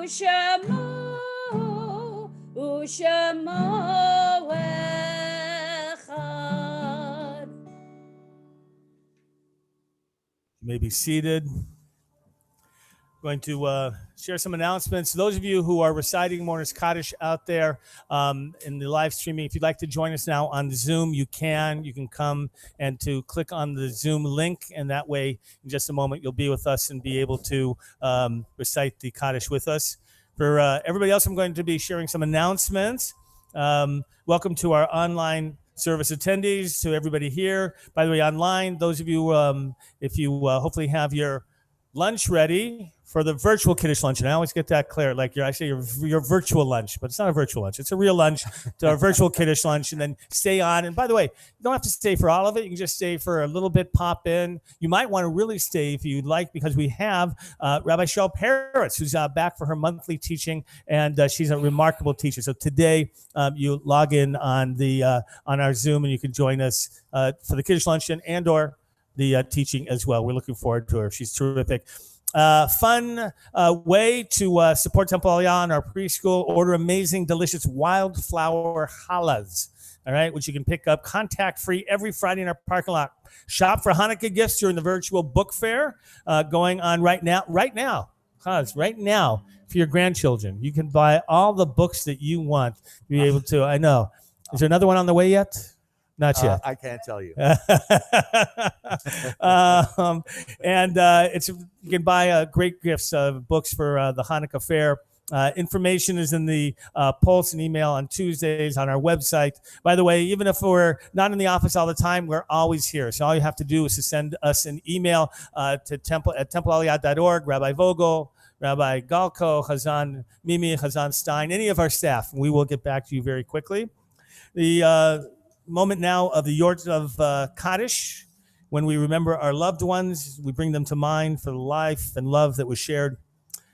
אחד. You may be seated. Going to share some announcements. Those of you who are reciting Mourner's Kaddish out there in the live streaming, if you'd like to join us now on Zoom, you can. You can come and to click on the Zoom link, and that way, in just a moment, you'll be with us and be able to recite the Kaddish with us. For everybody else, I'm going to be sharing some announcements. Welcome to our online service attendees, to everybody here. By the way, online, those of you, if you hopefully have your lunch ready for the virtual Kiddush lunch, and I always get that clear, like I say your virtual lunch, but it's not a virtual lunch. It's a real lunch, to our virtual Kiddush lunch, and then stay on. And by the way, you don't have to stay for all of it. You can just stay for a little bit, pop in. You might want to really stay if you'd like, because we have Rabbi Shel Peretz, who's back for her monthly teaching, and she's a remarkable teacher. So today, you log in on the on our Zoom, and you can join us for the Kiddush luncheon and or the teaching as well. We're looking forward to her. She's terrific. Fun way to support Temple Aliyah and our preschool. Order amazing, delicious wildflower challahs, all right, which you can pick up contact-free every Friday in our parking lot. Shop for Hanukkah gifts during the virtual book fair going on right now, for your grandchildren. You can buy all the books that you want to be able to. I know. Is there another one on the way yet? Not yet. I can't tell you. It's you can buy great gifts, books for the Hanukkah fair. Information is in the Pulse and email on Tuesdays on our website. By the way, even if we're not in the office all the time, we're always here. So all you have to do is to send us an email to templealiyah.org, Rabbi Vogel, Rabbi Galko, Mimi, Hazan Stein, any of our staff. We will get back to you very quickly. The moment now of the Yort of Kaddish. When we remember our loved ones, we bring them to mind for the life and love that was shared.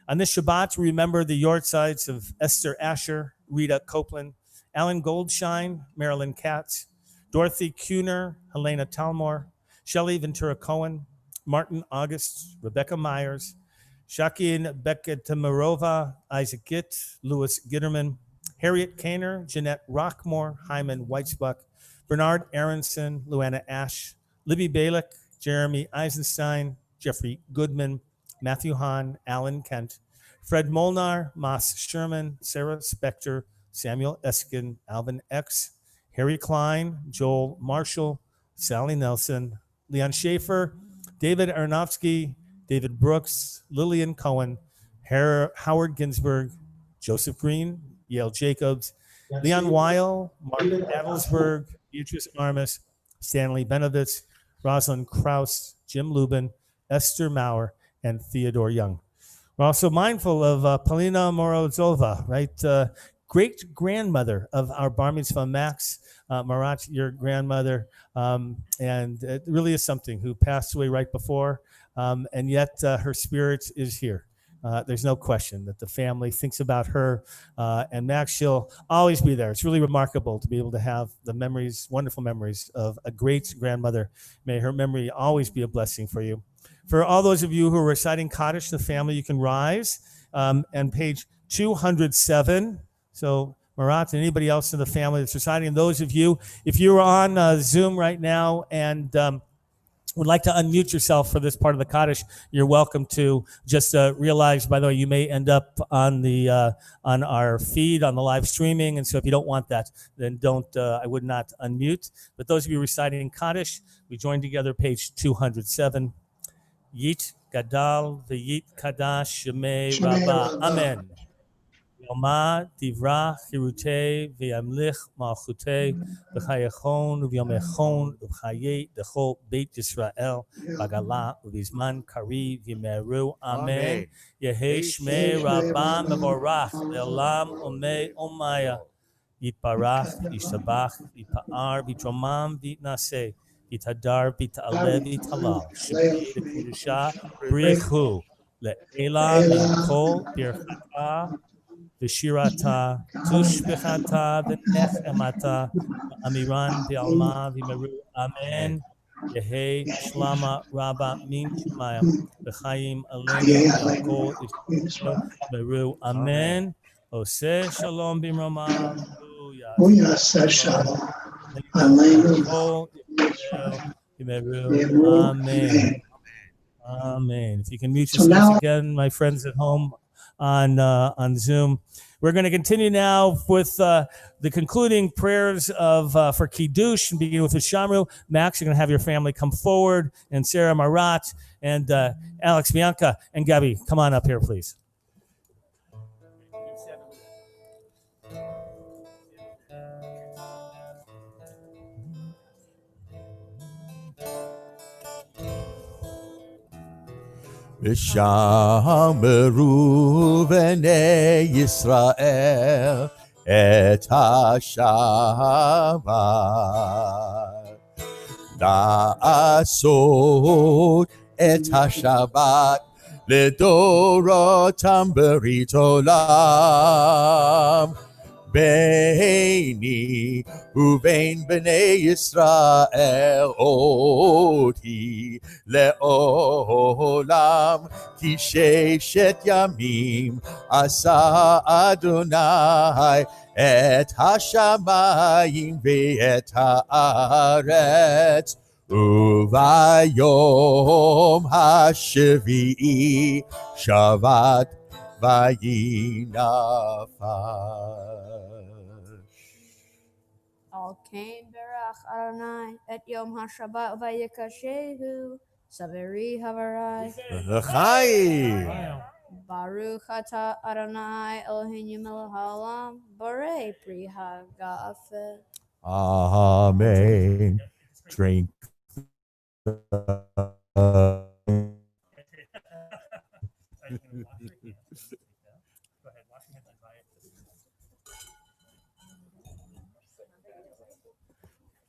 On this Shabbat, we remember the Yortsites of Esther Asher, Rita Copeland, Alan Goldshine, Marilyn Katz, Dorothy Kuhner, Helena Talmor, Shelley Ventura Cohen, Martin August, Rebecca Myers, Shaykhian Beketamarova, Isaac Gitt, Louis Gitterman, Harriet Kaner, Jeanette Rockmore, Hyman Weitzbuck, Bernard Aronson, Luana Ash, Libby Balick, Jeremy Eisenstein, Jeffrey Goodman, Matthew Hahn, Alan Kent, Fred Molnar, Moss Sherman, Sarah Spector, Samuel Eskin, Alvin X, Harry Klein, Joel Marshall, Sally Nelson, Leon Schaefer, David Aronofsky, David Brooks, Lillian Cohen, Howard Ginsberg, Joseph Green, Yale Jacobs, Leon Weil, Mark Adelsberg, Beatrice Armas, Stanley Benovitz, Rosalind Krause, Jim Lubin, Esther Maurer, and Theodore Young. We're also mindful of Polina Morozova, right? Great-grandmother of our bar mitzvah, Max Marat, your grandmother, and it really is something, who passed away right before, and yet her spirit is here. There's no question that the family thinks about her, and Max, she'll always be there. It's really remarkable to be able to have the memories, wonderful memories of a great grandmother. May her memory always be a blessing for you. For all those of you who are reciting Kaddish, the family, you can rise, and page 207. So Marat and anybody else in the family that's reciting, and those of you, if you're on Zoom right now and would like to unmute yourself for this part of the Kaddish, you're welcome to. Just realize, by the way, you may end up on the on our feed on the live streaming, and so if you don't want that, then don't. I would not unmute. But those of you reciting Kaddish, we join together, page 207. Yit Gadal v'Yit Kadash Shemei Rabbah. Amen. Yoma Divra Chirute V'Yamlich Malchute V'Chayachon V'Yomechon V'Chayet Dechol Beit Yisrael Bagala V'Zman Kari V'Meru Amen. Yehi Shmei Rabban Mevorach Le'olam Omei Omaya Yitbarach Yishabach Yipa'ar V'Tromam V'Naseh Yitadar V'Ta'alev V'Talal Shemei V'Kedusha Brichu Le'ela Mikol Birchata V'Shirata Tushbechata V'Nechemata Amiran V'Alma V'Meru Amen. Yehi Shlama Rabba Min Shemayim V'Chaim Aleinu V'Alkol Yisrael Meru Amen. Oseh Shalom B'Romav Uyasa Shalom Aleinu V'Alkol Yisrael Meru Amen. Amen. If you can mute So yourselves now- again, my friends at home on Zoom. We're going to continue now with the concluding prayers of for Kiddush, and begin with Shamru. Max, you're going to have your family come forward, and Sarah Marat, and Alex, Bianca, and Gabby, come on up here, please. ושמרו בני ישראל את השבת לעשות את השבת לדורותם ברית עולם ביני ובין בני ישראל אותי לעולם כי ששת ימים עשה אדוני את השמיים ואת הארץ וביום השביעי שבת וינפש. Al Kain Berach Adonai et Yom HaShabbat Vayikashehu Saveri Havarai לחיים. Baruch Ata Adonai Eloheinu Melech Haolam Borei Pri Hagafe. Amen. Drink.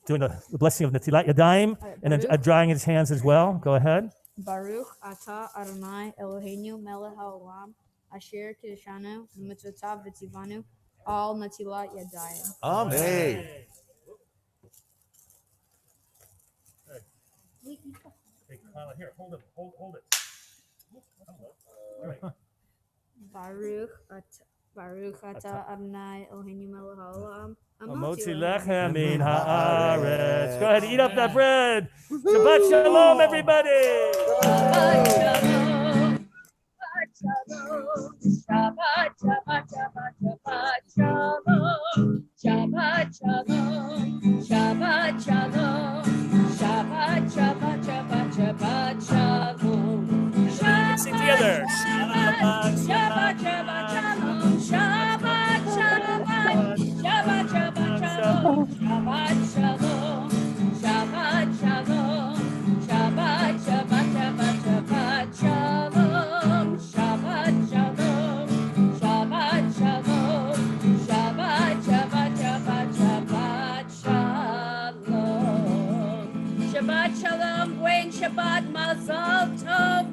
Doing the blessing of Netilat Yadayim, and then drying his hands as well. Go ahead. Baruch Ata Adonai Eloheinu Melech Haolam Asher Kiddushanu Mitzvotav V'Tzivanu Al Natilat Yadayim. Amen. Here, hold it. Hold it. Baruch Ata Adonai Eloheinu Melech Haolam Amotzi lechem min haaretz. Go ahead, eat up that bread. Shabbat shalom, everybody. Shabbat shalom, Shabbat shalom, Shabbat shalom, Shabbat shalom, Shabbat shalom, Shabbat shalom. Sing together. Shabbat shalom, Shabbat shalom, Shabbat shalom, Shabbat shalom, Shabbat shalom, Shabbat shalom, Shabbat shalom, Shabbat shalom, Shabbat shalom, Shabbat shalom, Shabbat shalom, Buen Shabbat, Mazal Tov,